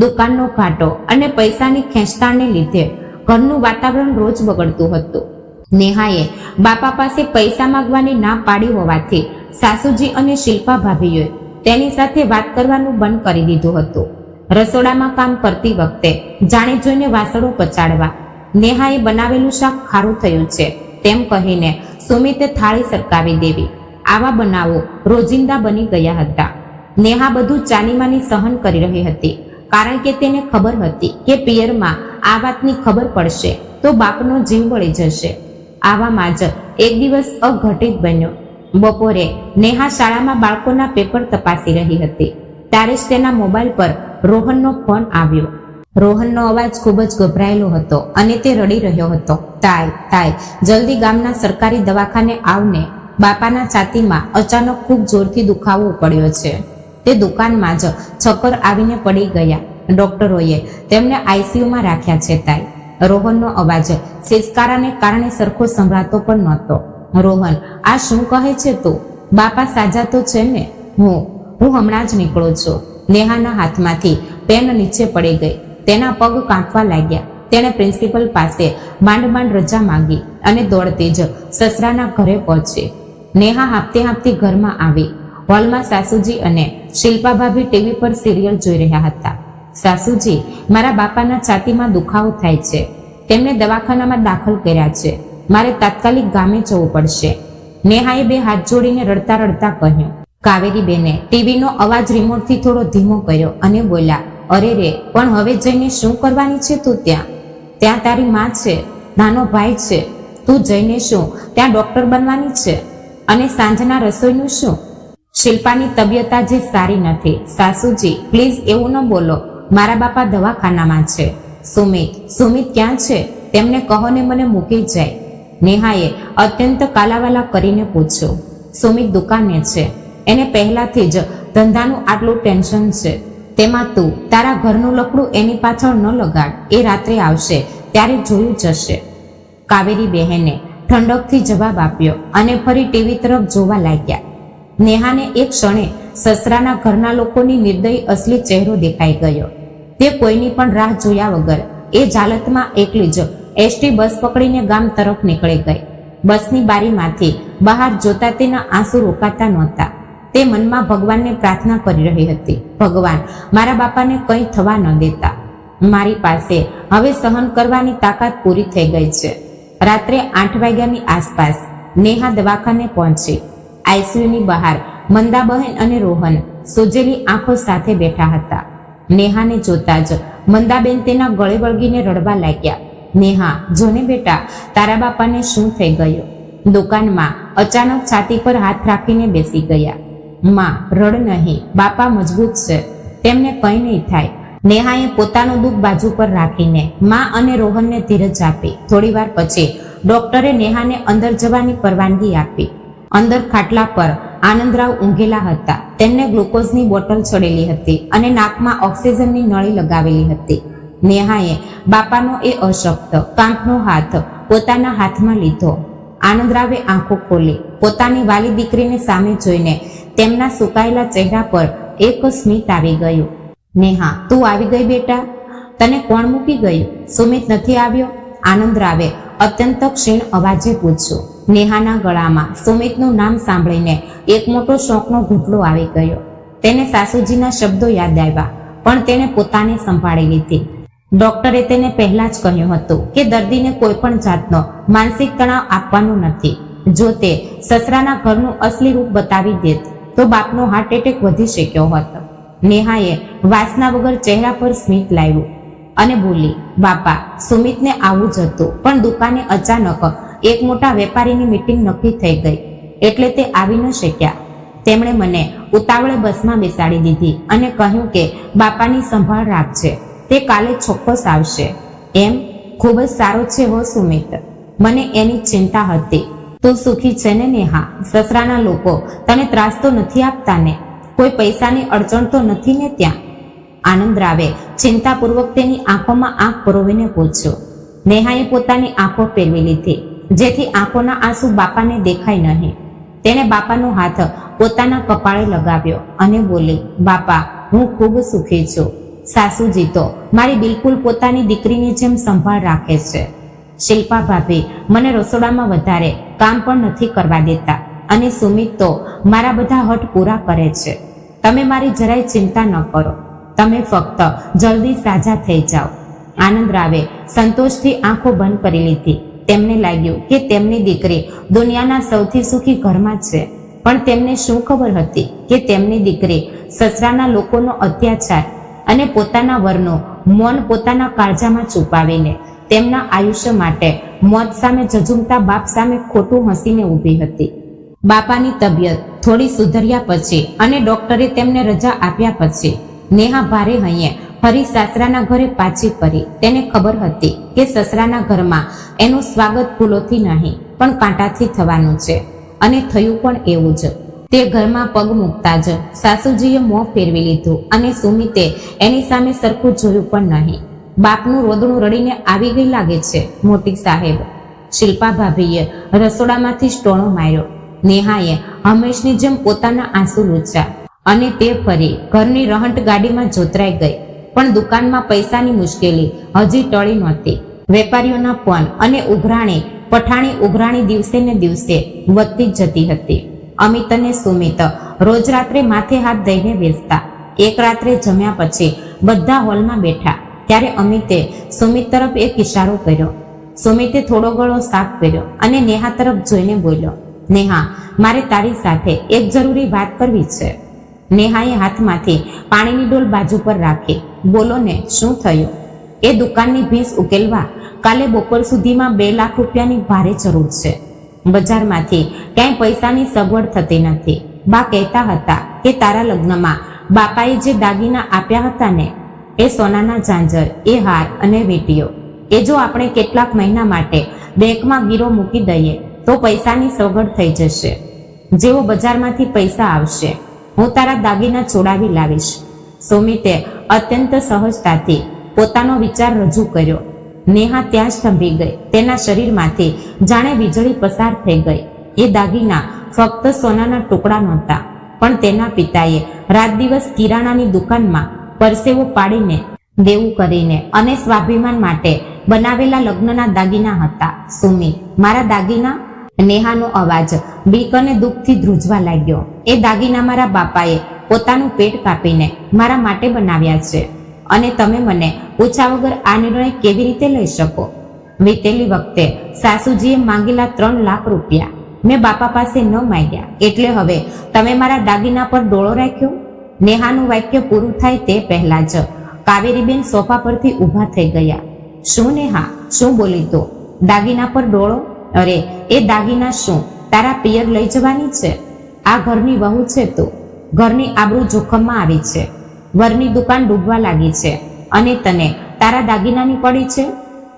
દુકાનનો ઘાટો અને પૈસાની ખેંચતાણને લીધે ઘરનું વાતાવરણ રોજ બગડતું હતું. નેહાએ બાપા પાસે પૈસા માંગવાની ના પાડી હોવાથી સાસુજી અને શિલ્પા ભાભીઓએ તેની સાથે વાત કરવાનું બંધ કરી દીધું હતું. રસોડામાં કામ કરતી વખતે જાણી જોઈને વાસણો પચાડવા. નેહાએ બનાવેલું શાક ખારું થયું છે તેમ કહીને સુમિતે થાળી સરકાવી દેવી. આવા બનાવો રોજિંદા બની ગયા હતા. નેહા બધું ચાનીમાની સહન કરી રહી હતી, કારણ કે તેને ખબર હતી કે પિયરમાં આ વાતની ખબર પડશે તો બાપનો જીવ વળી જશે. આવામાં જ એક દિવસ અઘટિત બન્યો. બપોરે નેહા શાળામાં બાળકોના પેપર તપાસી રહી હતી ત્યારે જ તેના મોબાઈલ પર રોહનનો ફોન આવ્યો. રોહનનો અવાજ ખૂબ જ ગભરાયેલો હતો અને તે રડી રહ્યો હતો. તાય તાય, જલ્દી ગામના સરકારી દવાખાને આવને. બાપાના છાતીમાં અચાનક ખૂબ જોરથી દુખાવો પડ્યો છે. તે દુકાનમાં જ ચક્કર આવીને પડી ગયા. ડોક્ટરોએ તેમને આઈસીયુમાં રાખ્યા છે. તાય, રોહનનો અવાજ સિસકારાને કારણે સરખો સંભળાતો પણ નહોતો. રોહન, આ શું કહે છે તું? બાપા સાજા તો છે ને? હું હમણાં જ નીકળું છું. નેહાના હાથમાંથી પેન નીચે પડી ગઈ. તેના પગ કાંપવા લાગ્યા. તેણે પ્રિન્સિપલ પાસે માંડ રજા માંગી અને દોડતી જ સસરાના ઘરે પહોંચી. નેહા હાંફતી હાંફતી ઘરમાં આવી. હોલમાં સાસુજી અને શિલ્પા ભાભી ટીવી પર સિરિયલ જોઈ રહ્યા હતા. સાસુજી, મારા બાપાના છાતીમાં દુખાવો થાય છે. તેમને દવાખાનામાં દાખલ કર્યા છે. મારે તાત્કાલિક ગામે જવું પડશે. નેહાએ બે હાથ જોડીને રડતા રડતા કહ્યું. કાવેરીબેને ટીવીનો અવાજ રિમોટથી થોડો ધીમો કર્યો અને બોલ્યા, અરે રે, પણ હવે જઈને શું કરવાની છે તું? ત્યાં તારી માં છે, નાનો ભાઈ છે. તું જઈને શું ત્યાં ડોક્ટર બનવાની છે? અને સાંજના રસોઈનું શું? શિલ્પાની તબિયત આજે સારી નથી. સાસુજી, પ્લીઝ એવું ન બોલો. મારા બાપા દવાખાનામાં છે. સુમિત ક્યાં છે? તેમને કહો ને મને મૂકી જાય. નેહાએ અત્યંત કાલાવાલા કરીને પૂછ્યું. સુમિત દુકાને છે. એને પહેલાથી જ ધંધાનું આટલું ટેન્શન છે. તેમાં તું તારા ઘરનું લકડું એની પાછળ ન લગાડ. એ રાત્રે આવશે ત્યારે જોયું જશે. કાવેરી બહેને ઠંડકથી જવાબ આપ્યો અને ફરી ટીવી તરફ જોવા લાગ્યા. નેહાને એક ક્ષણે સસરાના ઘરના લોકોની નિર્દયી અસલી ચહેરો દેખાઈ ગયો. તે કોઈની પણ રાહ જોયા વગર એ જ હાલતમાં એકલી જ એસટી બસ પકડીને ગામ તરફ નીકળી ગઈ. બસની બારીમાંથી બહાર જોતા તેના આંસુ રોકાતા નહોતા. તે મનમાં ભગવાનને પ્રાર્થના કરી રહી હતી, ભગવાન, મારા બાપાને કંઈ થવા ન દેતા. મારી પાસે હવે સહન કરવાની તાકાત પૂરી થઈ ગઈ છે. રાત્રે 8 વાગ્યાની આસપાસ નેહા દવાખાને પહોંચી. આઈસીયુની બહાર મંદાબહેન અને રોહન સોજેલી આંખો સાથે બેઠા હતા. નેહાને જોતા જ મંદાબેન તેના ગળે વળગીને રડવા લાગ્યા. નેહા, જોને બેટા, તારા બાપાને શું થઈ ગયું? દુકાનમાં અચાનક છાતી પર હાથ રાખીને બેસી ગયા. માં, રડ નહીં, બાપા મજબૂત છે, તેમને કંઈ નહીં થાય. નેહાએ પોતાનું દુઃખ બાજુ પર રાખીને માં અને રોહનને ધીરજ આપી. થોડી વાર પછી ડોક્ટરે નેહાને અંદર જવાની પરવાનગી આપી. અંદર ખાટલા પર આનંદરાવ ઊંઘેલા હતા. તેમને ગ્લુકોઝની બોટલ ચડેલી હતી અને નાકમાં ઓક્સિજનની નળી લગાવેલી હતી. નેહાએ બાપાનો એ અશક્ત કાંપનો હાથ પોતાના હાથમાં લીધો. આનંદરાવે આંખો ખોલી. પોતાની વાલી દીકરીને સામે જોઈને તેમના સુકાયેલા ચહેરા પર એક સ્મિત આવી ગયું. નેહા, તું આવી ગઈ બેટા? તને કોણ મૂકી ગયું? સુમિત નથી આવ્યો? આનંદરાવે અત્યંત ક્ષીણ અવાજે પૂછ્યું. નેહાના ગળામાં સુમિતનું નામ સાંભળીને એક મોટો શોકનો ઘૂંટડો આવી ગયો. તેને સાસુજીના શબ્દો યાદ આવ્યા, પણ તેણે પોતાને સંભાળી લીધી. ડોક્ટરે તેને પહેલા જ કહ્યું હતું કે દર્દીને કોઈ પણ જાતનો માનસિક તણાવ આપવાનો નથી. જો તે સસરાના ઘરનું અસલી રૂપ બતાવી દેત તો બાપનો હાર્ટ એટેક વધી શક્યો હોત. નેહાએ વાસના વગર ચહેરા પર સ્મિત લાવ્યું અને બોલી, બાપા, સુમિતને આવું જ હતું, પણ દુકાને અચાનક એક મોટા વેપારીની મીટિંગ નક્કી થઈ ગઈ એટલે તે આવી ન શક્યા. તેમણે મને ઉતાવળે બસમાં બેસાડી દીધી અને કહ્યું કે બાપાની સંભાળ રાખજે, તે કાલે ચોક્કસ આવશે. એમ? ખૂબ જ સારો છે હો સુમિત, મને એની ચિંતા હતી. તું સુખી છે ને નેહા? સસરાના લોકો તને ત્રાસ તો નથી આપતા ને? કોઈ પૈસાની અડચણ તો નથી ને ત્યાં? આનંદરાવે ચિંતાપૂર્વક તેની આંખોમાં આંખ પરોવીને પૂછ્યું. નેહાએ પોતાની આંખો ફેરવી લીધી જેથી આંખોના આંસુ બાપાને દેખાય નહીં. તેણે બાપાનો હાથ પોતાના કપાળે લગાવ્યો અને બોલી, બાપા, હું ખૂબ સુખી છું. સાસુજી તો મારી બિલકુલ પોતાની દીકરીની જેમ સંભાળ રાખે છે. શિલ્પા ભાભી મને રસોડામાં વધારે કામ પણ નથી કરવા દેતા અને સુમિત તો મારા બધા હઠ પૂરા કરે છે. તમે મારી જરાય ચિંતા ન કરો, તમે ફક્ત જલ્દી સાજા થઈ જાઓ. આનંદરાવે સંતોષથી આંખો બંધ કરી લીધી. તેમને લાગ્યું કે તેમની દીકરી દુનિયાના સૌથી સુખી ઘરમાં છે, પણ તેમને શું ખબર હતી કે તેમની દીકરી સસરાના લોકોનો અત્યાચાર અને પોતાના વરનું મૌન પોતાના કાળજામાં છુપાવીને તેમના આયુષ્ય માટે મોત સામે ઝઝૂમતા બાપ સામે ખોટું હસીને ઊભી હતી. બાપાની તબિયત થોડી સુધર્યા પછી અને ડોક્ટરે તેમને રજા આપ્યા પછી નેહા ભારે હૈયે ફરી સાસરાના ઘરે પાછી ફરી. તેને ખબર હતી કે સસરાના ઘરમાં એનું સ્વાગત ફૂલોથી નહીં પણ કાંટાથી થવાનું છે, અને થયું પણ એવું જ. તે ઘરમાં પગ મૂકતા જ સાસુજીએ મોં ફેરવી લીધું અને સુમિતે એની સામે સરખું જોયું પણ નહીં. બાપનું રોદણું રડીને આવી ગઈ લાગે છે મોટી સાહેબ. શિલ્પા ભાભીએ રસોડામાંથી સ્ટોણો માર્યો. નેહાએ હંમેશની જેમ પોતાના આંસુ લૂછ્યા અને તે ફરી ઘરની રહંટ ગાડીમાં જોતરાઈ ગઈ. પણ દુકાનમાં પૈસાની મુશ્કેલી હજી ટળી નહોતી. વેપારીઓના ફોન અને ઉઘરાણી પઠાણી ઉઘરાણી દિવસે ને દિવસે વધતી જ જતી હતી. અમિત અને સુમિત રોજ રાત્રે માથે હાથ દઈને બેસતા. એક રાત્રે જમ્યા પછી બધા હોલમાં બેઠા ત્યારે અમિતે સુમિત તરફ એક ઇશારો કર્યો. સુમિતે થોડો ગળો સાફ કર્યો અને નેહા તરફ જોઈને બોલ્યો, નેહા, મારે તારી સાથે એક જરૂરી વાત કરવી છે. નેહાએ હાથમાંથી પાણીની ડોલ બાજુ પર રાખી. બોલો ને, શું થયું? એ દુકાનની ભેંસ ઉકેલવા કાલે બપોર સુધીમાં 2 લાખ રૂપિયાની ભારે જરૂર છે. બજારમાંથી ક્યાંય પૈસાની સગવડ થતી નથી. બા કહેતા હતા કે તારા લગ્નમાં બાપાએ જે દાગીના આપ્યા હતા ને, એ સોનાના ઝાંઝર, એ હાર અને વીંટીઓ, એ જો આપણે કેટલાક મહિના માટે બેંકમાં ગીરો મૂકી દઈએ તો પૈસાની સગવડ થઈ જશે. જેવો બજારમાંથી પૈસા આવશે હું તારા દાગીના છોડાવી લાવીશ. સુમિતે અત્યંત સહજતાથી પોતાનો વિચાર રજૂ કર્યો. નેહા ત્યાં જ થંભી ગઈ. તેના શરીરમાંથી જાણે વીજળી પસાર થઈ ગઈ. એ દાગીના ફક્ત સોનાના ટુકડા નહોતા, પણ તેના પિતાએ રાત દિવસ કિરાણાની દુકાનમાં પરસેવો પાડીને, દેવું કરીને અને સ્વાભિમાન માટે બનાવેલા લગ્નના દાગીના હતા. સુમિત, મારા દાગીના? નેહાનો અવાજ બીક અને દુઃખથી ધ્રુજવા લાગ્યો. એ દાગીના મારા બાપાએ પોતાનું પેટ કાપીને મારા માટે બનાવ્યા છે, અને તમે મને પૂછ્યા વગર આ નિર્ણય કેવી રીતે લઈ શકો? વીતેલી વખતે સાસુજીએ માંગેલા 3 લાખ રૂપિયા મેં બાપા પાસે ન માંગ્યા, એટલે હવે તમે મારા દાગીના પર ડોળો રાખ્યો? નેહાનું વાક્ય પૂરું થાય તે પહેલા જ કાવેરીબેન સોફા પરથી ઊભા થઈ ગયા. શું નેહા, શું બોલી તું? દાગીના પર ડોળો? અરે, એ દાગીના શું તારા પિયર લઈ જવાની છે? આ ઘરની વહુ છે તું. ઘરની આબરૂ જોખમમાં આવી છે. વરની દુકાન ડૂબવા લાગી છે અને તને તારા દાગીનાની પડી છે.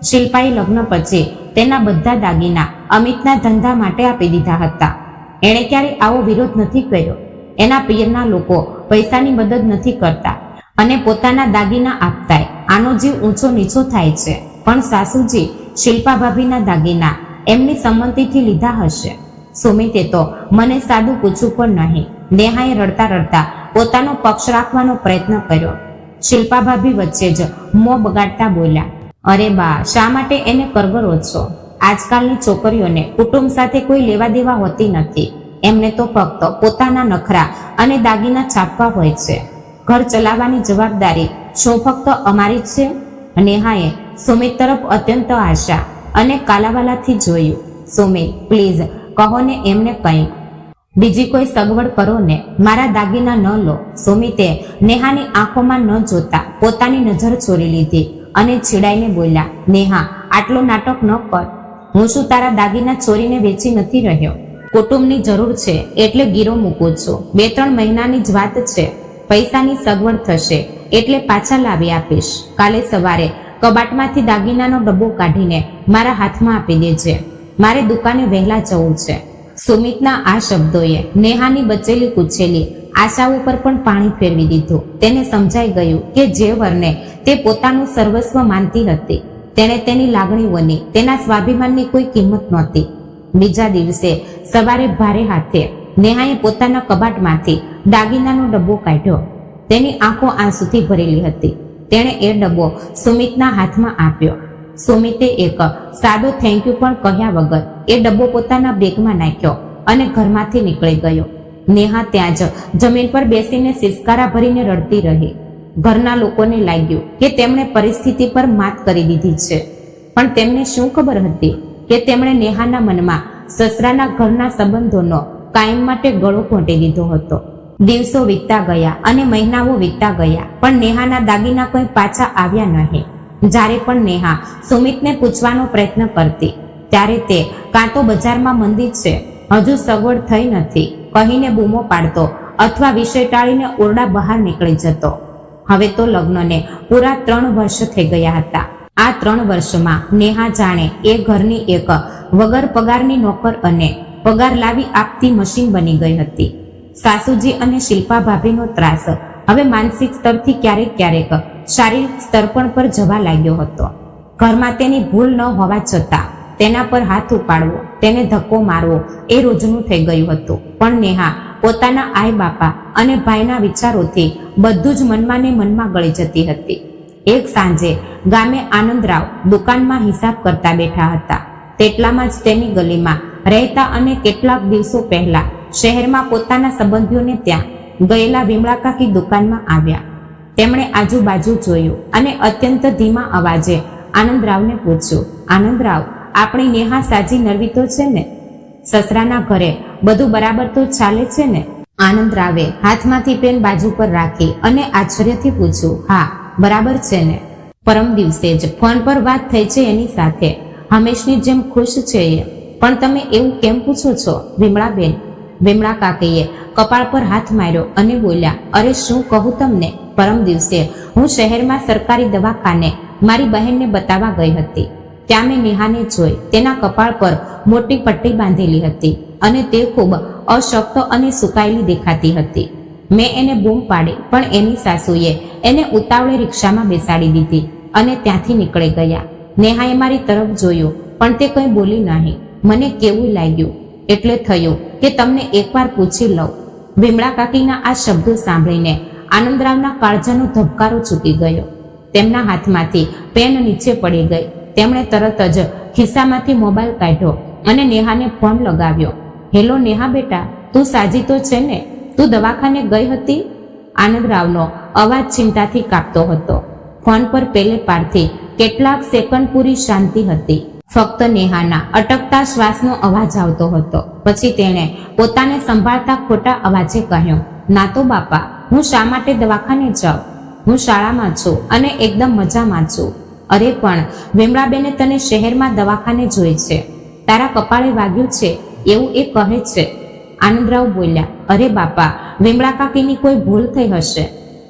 શિલ્પાએ લગ્ન પછી તેના બધા દાગીના અમિતના ધંધા માટે આપી દીધા હતા. એણે ક્યારે આવો વિરોધ નથી કર્યો. એના પિયરના લોકો પૈસાની મદદ નથી કરતા અને પોતાના દાગીના આપતાય આનો જીવ ઊંચો નીચો થાય છે. પણ સાસુજી શિલ્પા ભાભીના દાગીના એમની સંમતિથી લીધા હશે. સુમિતે તો મને સાદું પૂછવું પણ નહીં. નેહાએ રડતા રડતા પોતાનો પક્ષ રાખવાનો પ્રયત્ન કર્યો. શિલ્પા ભાભી વચ્ચે જ મોં બગાડતા બોલ્યા, અરે બા, શા માટે એને કરગરો છો? આજકાલની છોકરીઓને કુટુંબ સાથે કોઈ લેવા દેવા હોતી નથી. એમને તો ફક્ત પોતાના નખરા અને દાગીના છાપવા હોય છે. ઘર ચલાવવાની જવાબદારી શું ફક્ત અમારી જ છે? નેહાએ સુમિત તરફ અત્યંત આશા અને કાલાવાલાથી જોયું. સુમિત, પ્લીઝ કહો ને એમને કંઈક. બીજી કોઈ સગવડ કરો ને, મારા દાગીના ન લો. સુમિતે નેહાની આંખોમાં ન જોતા પોતાની નજર ચોરી લીધી અને છેડાઈને બોલ્યા, નેહા, આટલું નાટક ન કર. હું શું તારા દાગીના ચોરીને વેચી નથી રહ્યો. કુટુંબની જરૂર છે એટલે ગીરો મૂકું છું. 2-3 મહિનાની જ વાત છે. પૈસાની સગવડ થશે એટલે પાછા લાવી આપીશ. કાલે સવારે કબાટમાંથી દાગીનાનો ડબ્બો કાઢીને મારા હાથમાં આપી દેજે. મારે દુકાને વહેલા જવું છે. સુમિતના આ શબ્દોએ નેહાની બચેલી કૂચેલી આશાઓ પર પણ પાણી ફેરવી દીધું. તેને સમજાઈ ગયું કે જે વરને તે પોતાનું સર્વસ્વ માનતી હતી તેણે તેની લાગણીઓની, તેના સ્વાભિમાનની કોઈ કિંમત નહોતી. બીજા દિવસે સવારે ભારે હાથે નેહાએ પોતાના કબાટમાંથી દાગીનાનો ડબ્બો કાઢ્યો. તેની આંખો આંસુથી ભરેલી હતી. તેણે એ ડબ્બો સુમિતના હાથમાં આપ્યો. સુમિતે એક સાદો થેન્ક યુ પણ કહ્યા વગર એ ડબ્બો પોતાના બેગમાં નાખ્યો અને ઘરમાંથી નીકળી ગયો. નેહા ત્યાં જ જમીન પર બેસીને સિસકારા ભરીને રડતી રહી. ઘરના લોકોને લાગ્યું કે તેમણે પરિસ્થિતિ પર માત કરી દીધી છે, પણ તેમને શું ખબર હતી કે તેમણે નેહાના મનમાં સસરાના ઘરના સંબંધોનો કાયમ માટે ગળો ઘોંટી દીધો હતો. દિવસો વીતતા ગયા અને મહિનાઓ વીતતા ગયા, પણ નેહાના દાગીના કોઈ પાછા આવ્યા નહીં. જ્યારે પણ નેહા સુમિતને પૂછવાનો પ્રયત્ન કરતી ત્યારે તે કાં તો બજારમાં મંદી છે, હજુ સગવડ થઈ નથી કહીને બૂમો પાડતો અથવા વિષય ટાળીને ઓરડા બહાર નીકળી જતો. હવે તો લગ્નને પૂરા 3 વર્ષ થઈ ગયા હતા. આ 3 વર્ષમાં નેહા જાણે એ ઘરની એક વગર પગારની નોકર અને પગાર લાવી આપતી મશીન બની ગઈ હતી. સાસુજી અને શિલ્પા ભાભીનો ત્રાસ હવે માનસિક સ્તરથી ક્યારેક શારીરિક સ્તર પર જવા લાગ્યો હતો. ઘરમાં તેની ભૂલ ન હોવા છતાં તેના પર હાથ ઉપાડવો, તેને ધક્કો મારવો એ રોજનું થઈ ગયું હતું. પણ નેહા પોતાના આઈ બાપા અને ભાઈના વિચારોથી બધું જ મનમાં ને મનમાં ગળી જતી હતી. એક સાંજે ગામે આનંદરાવ દુકાનમાં હિસાબ કરતા બેઠા હતા. તેટલામાં જ તેની ગલીમાં રહેતા અને કેટલાક દિવસો પહેલા શહેરમાં પોતાના સંબંધીઓને ત્યાં ગયેલા વિમળા કાકી દુકાનમાં આવ્યા. તેમણે આજુબાજુ જોયું અને અત્યંત ધીમા અવાજે આનંદરાવને પૂછ્યું, આનંદરાવ, આપણી નેહા સાજી નરવી તો છે ને? સસરાના ઘરે બધું બરાબર તો ચાલે છે ને? આનંદરાવે હાથમાંથી પેન બાજુ પર રાખી અને આશ્ચર્યથી પૂછ્યું, હા બરાબર છે ને. પરમ દિવસે જ ફોન પર વાત થઈ છે એની સાથે. હંમેશની જેમ ખુશ છે એ. પણ તમે એવું કેમ પૂછો છો વિમળાબેન? વિમળા કાકીએ કપાળ પર હાથ માર્યો અને બોલ્યા, અરે શું કહું તમને, પરમ દિવસે હું શહેરમાં સરકારી દવાખાને મારી બહેનને બતાવવા ગઈ હતી. ત્યાં મેં નેહાને જોઈ. તેના કપાળ પર મોટી પટ્ટી બાંધેલી હતી અને તે ખૂબ અશક્ત અને સુકાયેલી દેખાતી હતી. મેં એને બૂમ પાડી, પણ એની સાસુએ એને ઉતાવળે રિક્ષામાં બેસાડી દીધી અને ત્યાંથી નીકળી ગયા. નેહાએ મારી તરફ જોયું, પણ તે કંઈ બોલી નહીં. મને કેવું લાગ્યું એટલે થયું કે તમને એકવાર પૂછી લઉં. વિમળા કાકીના આ શબ્દો સાંભળીને આનંદરાવના કાળજાનો ધબકારો છૂટી ગયો. તેમના હાથમાંથી પેન નીચે પડી ગઈ. તેમણે તરત જ ખિસ્સામાંથી મોબાઈલ કાઢ્યો અને નેહાને ફોન લગાવ્યો. હેલો નેહા બેટા, તું સાજી તો છે ને? તું દવાખાને ગઈ હતી? આનંદરાવનો અવાજ ચિંતાથી કાપતો હતો. ફોન પર પેલે પારથી કેટલાક સેકન્ડ પૂરી શાંતિ હતી. ફક્ત નેહાના અટકતા શ્વાસનો અવાજ આવતો હતો. પછી તેણે પોતાને સંભાળતા ખોટા અવાજે કહ્યું, ના તો બાપા, હું શા માટે દવાખાને જાઉં? હું શાળામાં છું અને એકદમ મજામાં છું. અરે પણ વિમળાબેને તને શહેરમાં દવાખાને જોઈ છે, તારા કપાળે વાગ્યું છે એવું એ કહે છે. આનંદરાવ બોલ્યા, અરે બાપા, વિમળા કાકીની કોઈ ભૂલ થઈ હશે.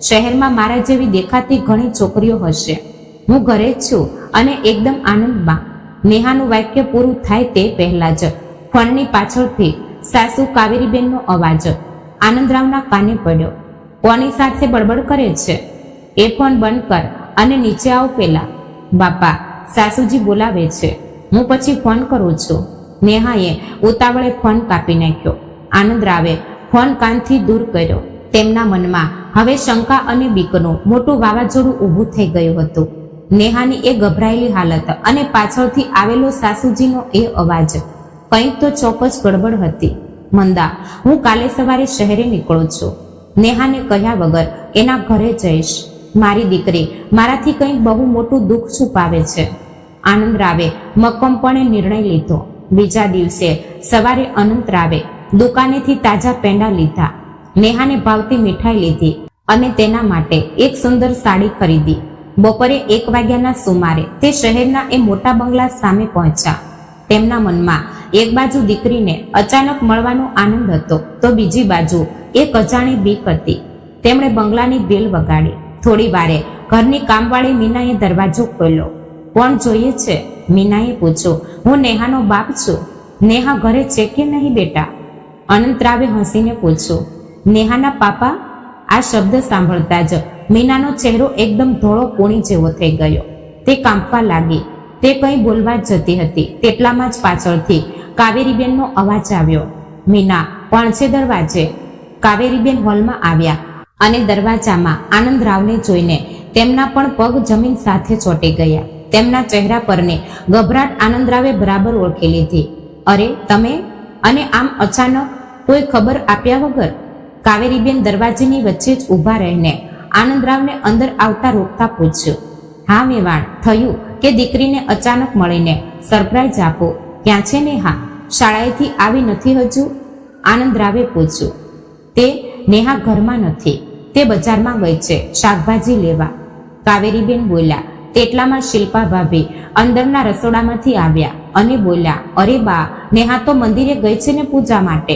શહેરમાં મારા જેવી દેખાતી ઘણી છોકરીઓ હશે. હું ઘરે જ છું અને એકદમ આનંદમાં. નેહાનું વાક્ય પૂરું થાય તે પહેલા જ ફોનની પાછળથી સાસુ કાવેરીબેનનો અવાજ આનંદરાવના કાને પડ્યો. કોની સાથે બડબડ કરે છે? એ ફોન બંધ કર અને નીચે આવ પેલા. બાપા, સાસુજી બોલાવે છે, હું પછી ફોન કરું છું. નેહાએ ઉતાવળે ફોન કાપી નાખ્યો. આનંદરાવે ફોન કાનથી દૂર કર્યો. તેમના મનમાં હવે શંકા અને બીકનું મોટું વાવાઝોડું ઊભું થઈ ગયું હતું. નેહાની એ ગભરાયેલી હાલત અને પાછળથી આવેલો સાસુજીનો એ અવાજ, કંઈક તો ચોક્કસ ગડબડ હતી. મંદા, હું કાલે સવારે શહેરે નીકળું છું. નેહાને કહ્યા વગર એના ઘરે જઈશ. મારી દીકરી મારાથી કંઈક બહુ મોટું દુઃખ છુપાવે છે. આનંદરાવે મક્કમપણે નિર્ણય લીધો. બીજા દિવસે સવારે અનંતરાવે દુકાનેથી તાજા પેંડા લીધા, નેહાને ભાવતી મીઠાઈ લીધી અને તેના માટે એક સુંદર સાડી ખરીદી. બપોરે 1 વાગ્યાના સુમારે તે શહેરના એ મોટા બંગલા સામે પહોંચ્યા. તેમના મનમાં એક બાજુ દીકરીને અચાનક મળવાનો આનંદ હતો, તો બીજી બાજુ એક અજાણી બીક હતી. તેમણે બંગલાની બેલ વગાડી. થોડી વારે ઘરની કામવાળી મીનાએ દરવાજો ખોલ્યો. કોણ જોઈએ છે? મીનાએ પૂછ્યું. હું નેહાનો બાપ છું. નેહા ઘરે છે કે નહીં બેટા? અનંતરાવે હસીને પૂછ્યું. નેહાના પાપા? આ શબ્દ સાંભળતા જ મીનાનો ચહેરો એકદમ ધોળો પૂણી જેવો થઈ ગયો. તે કાંપવા લાગી. તે કંઈ બોલવા જ જતી હતી. તેટલામાં જ પાછળથી કાવેરીબેનનો અવાજ આવ્યો. મીના, કોણ છે દરવાજે? કાવેરીબેન હોલમાં આવ્યા અને દરવાજામાં આનંદરાવને જોઈને તેમના પણ પગ જમીન સાથે ચોંટી ગયા. તેમના ચહેરા પરની ગભરાટ આનંદરાવે બરાબર ઓળખી લીધી. અરે તમે? અને આમ અચાનક કોઈ ખબર આપ્યા વગર? કાવેરીબેન દરવાજાની વચ્ચે જ ઊભા રહીને આનંદરાવને અંદર આવતા રોકતા પૂછ્યું. હા વેવાણ, થયું કે દીકરીને અચાનક મળીને સરપ્રાઈઝ આપો. ક્યાં છે નેહા? શાળાએથી આવી નથી હજુ? આનંદરાવે પૂછ્યું. તે નેહા ઘરમાં નથી, તે બજારમાં ગઈ છે શાકભાજી લેવા, કાવેરીબેન બોલ્યા. તેટલામાં શિલ્પા ભાભી અંદરના રસોડામાંથી આવ્યા અને બોલ્યા. અરે બા, નેહા તો મંદિરે ગઈ છે ને પૂજા માટે.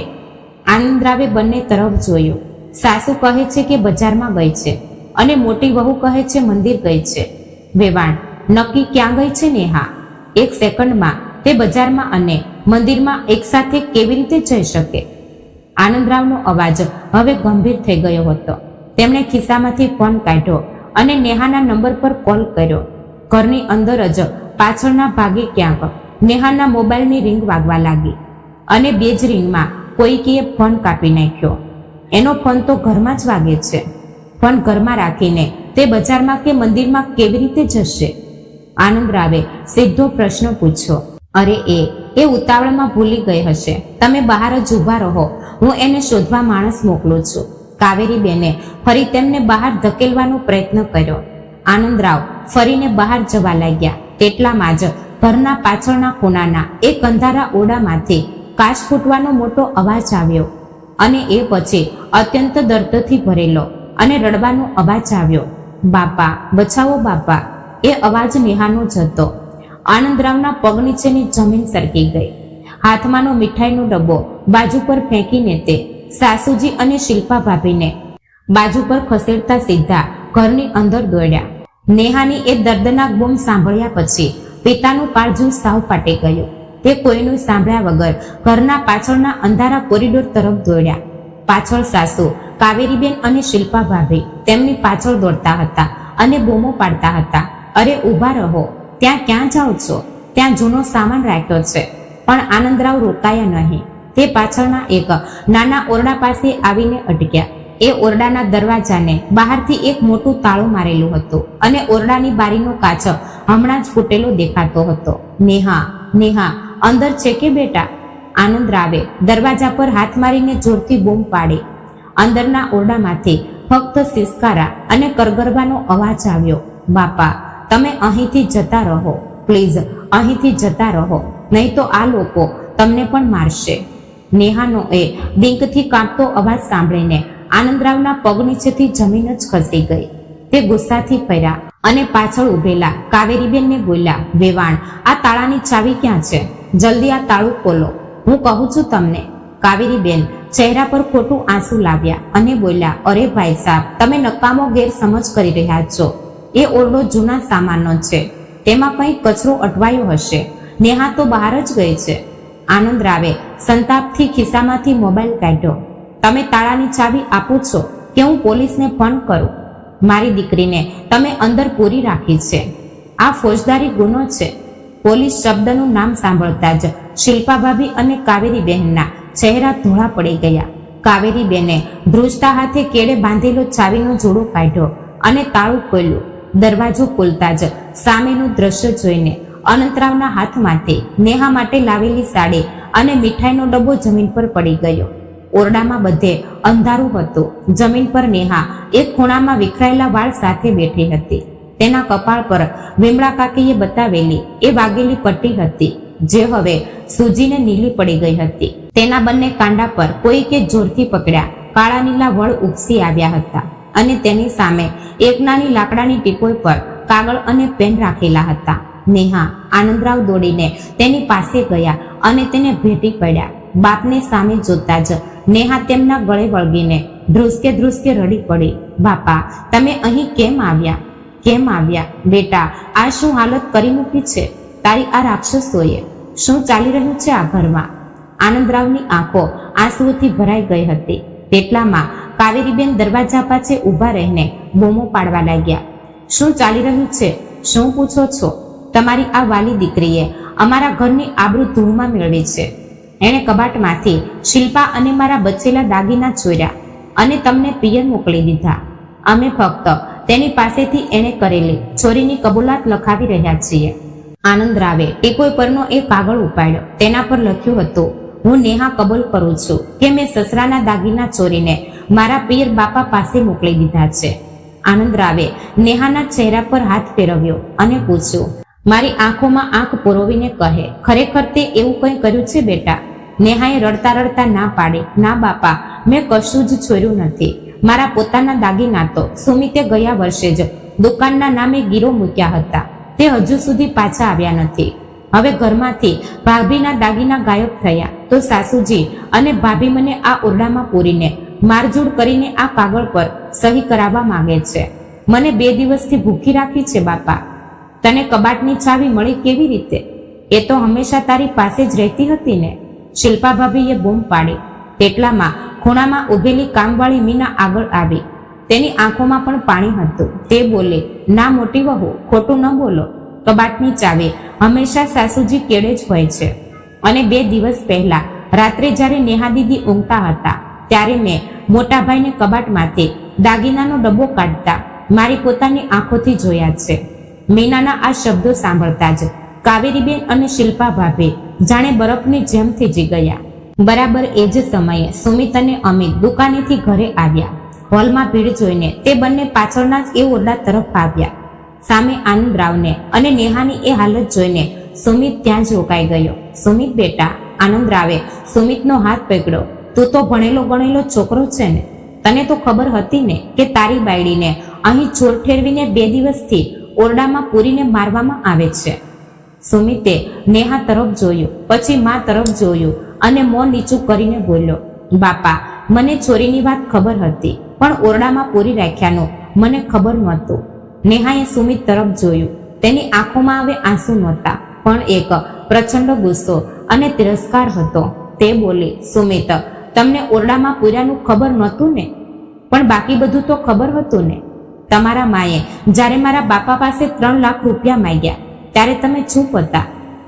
આનંદરાવે બંને તરફ જોયું. સાસુ કહે છે કે બજારમાં ગઈ છે અને મોટી વહુ કહે છે મંદિર ગઈ છે. વેવાણ, નક્કી ક્યાં ગઈ છે નેહા? એક સેકન્ડમાં તે બજારમાં અને મંદિરમાં એકસાથે કેવી રીતે જઈ શકે? આનંદરાવનો અવાજ હવે ગંભીર થઈ ગયો હતો. તેમણે ખિસ્સામાંથી ફોન કાઢ્યો અને નેહાના નંબર પર કોલ કર્યો. ઘરની અંદર જ પાછળના ભાગે ક્યાંક નેહાના મોબાઈલની રિંગ વાગવા લાગી અને બે જ રિંગમાં કોઈકીએ ફોન કાપી નાખ્યો. એનો ફોન તો ઘરમાં જ વાગે છે. ફોન ઘરમાં રાખીને તે બજારમાં કે મંદિરમાં કેવી રીતે જશે? આનંદરાવે સીધો પ્રશ્ન પૂછ્યો. અરે એ ઉતાવળમાં ભૂલી ગઈ હશે. તમે બહાર જ ઊભા રહો, હું એને શોધવા માણસ મોકલું છું. કાવેરીબેને ફરી તેમને બહાર ધકેલવાનો પ્રયત્ન કર્યો. આનંદરાવ ફરીને બહાર જવા લાગ્યા. તેટલામાં જ ઘરના પાછળના ખૂણાના એક અંધારા ઓરડામાંથી કાચ ફૂટવાનો મોટો અવાજ આવ્યો અને એ પછી અત્યંત દર્દથી ભરેલો અને રડવાનો અવાજ આવ્યો. બાપા, બચાવો બાપા! એ અવાજ નેહાનો જ હતો. આનંદરાવના પગ નીચેની જમીન સરકી ગઈ. હાથમાંનો મીઠાઈનો ડબ્બો બાજુ પર ફેંકીને તે સાસુજી અને શિલ્પા ભાભીને બાજુ પર ખસેડતા સીધા ઘરની અંદર દોડ્યા. નેહાની એ દર્દનાક બૂમ સાંભળ્યા પછી પિતાનું કાળજું સાવ ફાટી ગયું. તે કોઈનું સાંભળ્યા વગર ઘરના પાછળના અંધારા કોરિડોર તરફ દોડ્યા. પાછળ સાસુ કાવેરીબેન અને શિલ્પા ભાભી તેમની પાછળ દોડતા હતા અને બૂમો પાડતા હતા. અરે ઊભા રહો, ત્યાં ક્યાં જાઓ છો? ત્યાં જૂનો સામાન રાખ્યો છે. પણ આનંદરાવ રોકાયા નહીં. તે પાછળના એક નાના ઓરડા પાસે આવીને અટક્યા. એ ઓરડાના દરવાજાને બહારથી એક મોટું તાળું મારેલું હતું અને ઓરડાની બારીનો કાચ હમણાં જ ફૂટેલો દેખાતો હતો. નેહા, નેહા અંદર છે કે બેટા? આનંદરાવે દરવાજા પર હાથ મારીને જોરથી બૂમ પાડી. અંદરના ઓરડામાંથી ફક્ત સિસકારા અને કરગરબાનો અવાજ આવ્યો. બાપા, તમે અહીંથી જતા રહો, પ્લીઝ અહીંથી જતા રહો, નહીં તો આ લોકો તમને પણ મારશે. નેહાનો એ ડીંકથી કાંપતો અવાજ સાંભળીને આનંદરાવના પગ નીચેથી જમીન જ ખસી ગઈ. તે ગુસ્સાથી ફર્યા અને પાછળ ઉભેલા કાવેરીબેનને બોલ્યા. વેવાણ, આ તાળાની ચાવી ક્યાં છે? જલ્દી આ તાળું ખોલો, હું કહું છું તમને. કાવેરીબેન ચહેરા પર ખોટું આંસુ લાવ્યા અને બોલ્યા. અરે ભાઈ સાહેબ, તમે નકામો ગેરસમજ કરી રહ્યા છો. એ ઓરડો જૂના સામાનનો છે, તેમાં કંઈ કચરો અટવાયો હશે. નેહા તો બહાર જ ગઈ છે. આનંદરાવે સંતાપથી ખિસ્સામાંથી મોબાઈલ કાઢ્યો. તમે તાળાની ચાવી આપો છો કે હું પોલીસને ફોન કરું? મારી દીકરીને તમે અંદર પૂરી રાખી છે. આ ફોજદારી ગુનો છે. પોલીસ શબ્દનું નામ સાંભળતા જ શિલ્પા ભાભી અને કાવેરીબહેનના ચહેરા ધોળા પડી ગયા. કાવેરીબેને ધ્રુજતા હાથે કેળે બાંધેલો ચાવીનો જોડો કાઢ્યો અને તાળું ખોલ્યું. દરવાજો ખોલતા જ સામેનું દ્રશ્ય જોઈને અનંતરાવના હાથમાંથી નેહા માટે લાવેલી સાડી અને મીઠાઈનો ડબ્બો જમીન પર પડી ગયો. ઓરડામાં બધે અંધારું હતું. જમીન પર નેહા એક ખૂણામાં વિખરાયેલા વાળ સાથે બેઠી હતી. તેના કપાળ પર વિમળા કાકીએ બતાવેલી એ વાગેલી પટ્ટી હતી, જે હવે સૂજીને નીલી પડી ગઈ હતી. તેના બંને કાંડા પર કોઈકે જોરથી પકડ્યા કાળા નીલા વળ ઉપસી આવ્યા હતા અને તેની સામે એક નાની લાકડાની ટીપોઈ પર કાગળ અને પેન રાખેલા હતા. નેહા, આનંદરાવ દોડીને તેની પાસે ગયા અને તેને ભેટી પડ્યા. બાપને સામે જોતા જ નેહા તેમના ગળે વળગીને ધ્રુસકે ધ્રુસકે રડી પડી. બાપા, તમે અહીં કેમ આવ્યા? કેમ આવ્યા? બેટા, આ શું હાલત કરી મૂકી છે તારી આ રાક્ષસોએ? શું ચાલી રહ્યું છે આ ઘરમાં? આનંદરાવની આંખો આંસુઓથી ભરાઈ ગઈ હતી. તેટલામાં કાવેરીબેન દરવાજા પાસે ઊભા રહીને બૂમો પાડવા લાગ્યા. શું ચાલી રહ્યું છે? શું પૂછો છો? તમારી આ વાલી દીકરીએ અમારા ઘરની આબરૂ ધૂળમાં મેળવી છે. એણે કબાટમાંથી શિલ્પા અને મારા બચેલા દાગીના ચોર્યા અને તમને પિયર મોકલી દીધા. અમે ફક્ત તેની પાસેથી એણે કરેલી ચોરીની કબૂલાત લખાવી રહ્યા છીએ. આનંદરાવે ટીપોઈ પરનો એક કાગળ ઉપાડ્યો. તેના પર લખ્યું હતું, હું નેહા કબૂલ કરું છું કે મેં સસરાના દાગીના ચોરીને મારા પીર બાપા પાસે મોકલી દીધા છે. આનંદરાવે નેહાના ચહેરા પર હાથ ફેરવ્યો અને પૂછ્યું, મારી આંખોમાં આંખ પરોવીને કહે, ખરેખર તે એવું કંઈ કર્યું છે બેટા? નેહાએ રડતા રડતા ના પાડી, ના બાપા, મેં કશું જ ચોર્યું નથી. મારા પોતાના દાગીના તો સુમિતે ગયા વર્ષે જ દુકાનના નામે ગીરો મૂક્યા હતા. તે હજુ સુધી પાછા આવ્યા નથી. હવે ઘરમાંથી ભાભીના દાગીના ગાયબ થયા તો સાસુજી અને ભાભી મને આ ઓરડામાં પૂરીને મારઝૂડ કરીને આ કાગળ પર સહી કરાવવા માંગે છે. મને 2 દિવસથી ભૂખી રાખી છે બાપા. તને કબાટની ચાવી મળી કેવી રીતે? એ તો હંમેશા તારી પાસે જ રહેતી હતી ને? શિલ્પા ભાભીએ બૂમ પાડી. તેટલામાં ખૂણામાં ઊભેલી કામવાળી મીના આગળ આવી. તેની આંખોમાં પણ પાણી હતું. તે બોલી, ના મોટી વહુ, ખોટું ન બોલો. કબાટની ચાવી હંમેશા સાસુજી કેળે જ હોય છે. અને 2 દિવસ પહેલા રાત્રે જ્યારે નેહા દીદી ઊંઘતા હતા ત્યારે મેં મોટા ભાઈને કબાટમાંથી દાગીનાનો ડબ્બો કાઢતા મારી પોતાની આંખોથી જોયા છે. મીનાના આ શબ્દો સાંભળતા જ કાવેરીબેન અને શિલ્પા ભાભી જાણે બરફની જેમ થીજી ગયા. બરાબર એ જ સમયે સુમિત અને અમિત દુકાનેથી ઘરે આવ્યા. હોલમાં ભીડ જોઈને તે બંને પાછળના જ એ ઓરડા તરફ આવ્યા. સામે આનંદરાવને અને નેહાની એ હાલત જોઈને સુમિત ત્યાં જ રોકાઈ ગયો. સુમિત બેટા, આનંદરાવે સુમિતનો હાથ પકડ્યો. તું તો ભણેલો ગણેલો છોકરો છે ને? તને તો ખબર હતી ને કે તારી બાયડીને અહીં ચોર ઠેરવીને 2 દિવસથી ઓરડામાં પૂરીને મારવામાં આવે છે. સુમિતે નેહા તરફ જોયું, પછી મા તરફ જોયું અને મોં નીચું કરીને બોલ્યો, બાપા, મને ચોરીની વાત ખબર હતી પણ ઓરડામાં પૂરી રાખ્યાનું મને ખબર નહોતું. નેહાએ સુમિત તરફ જોયું. તેની આંખોમાં હવે આંસુ નહોતા પણ એક પ્રચંડ ગુસ્સો અને તિરસ્કાર હતો. તે બોલી, સુમિત, તમને ઓરડામાં પૂર્યાનું ખબર નહોતું ને? પણ બાકી બધું તો ખબર હતું ને? તમારા માએ જ્યારે મારા બાપા પાસે 3 લાખ રૂપિયા માંગ્યા ત્યારે તમે ચૂપ હતા.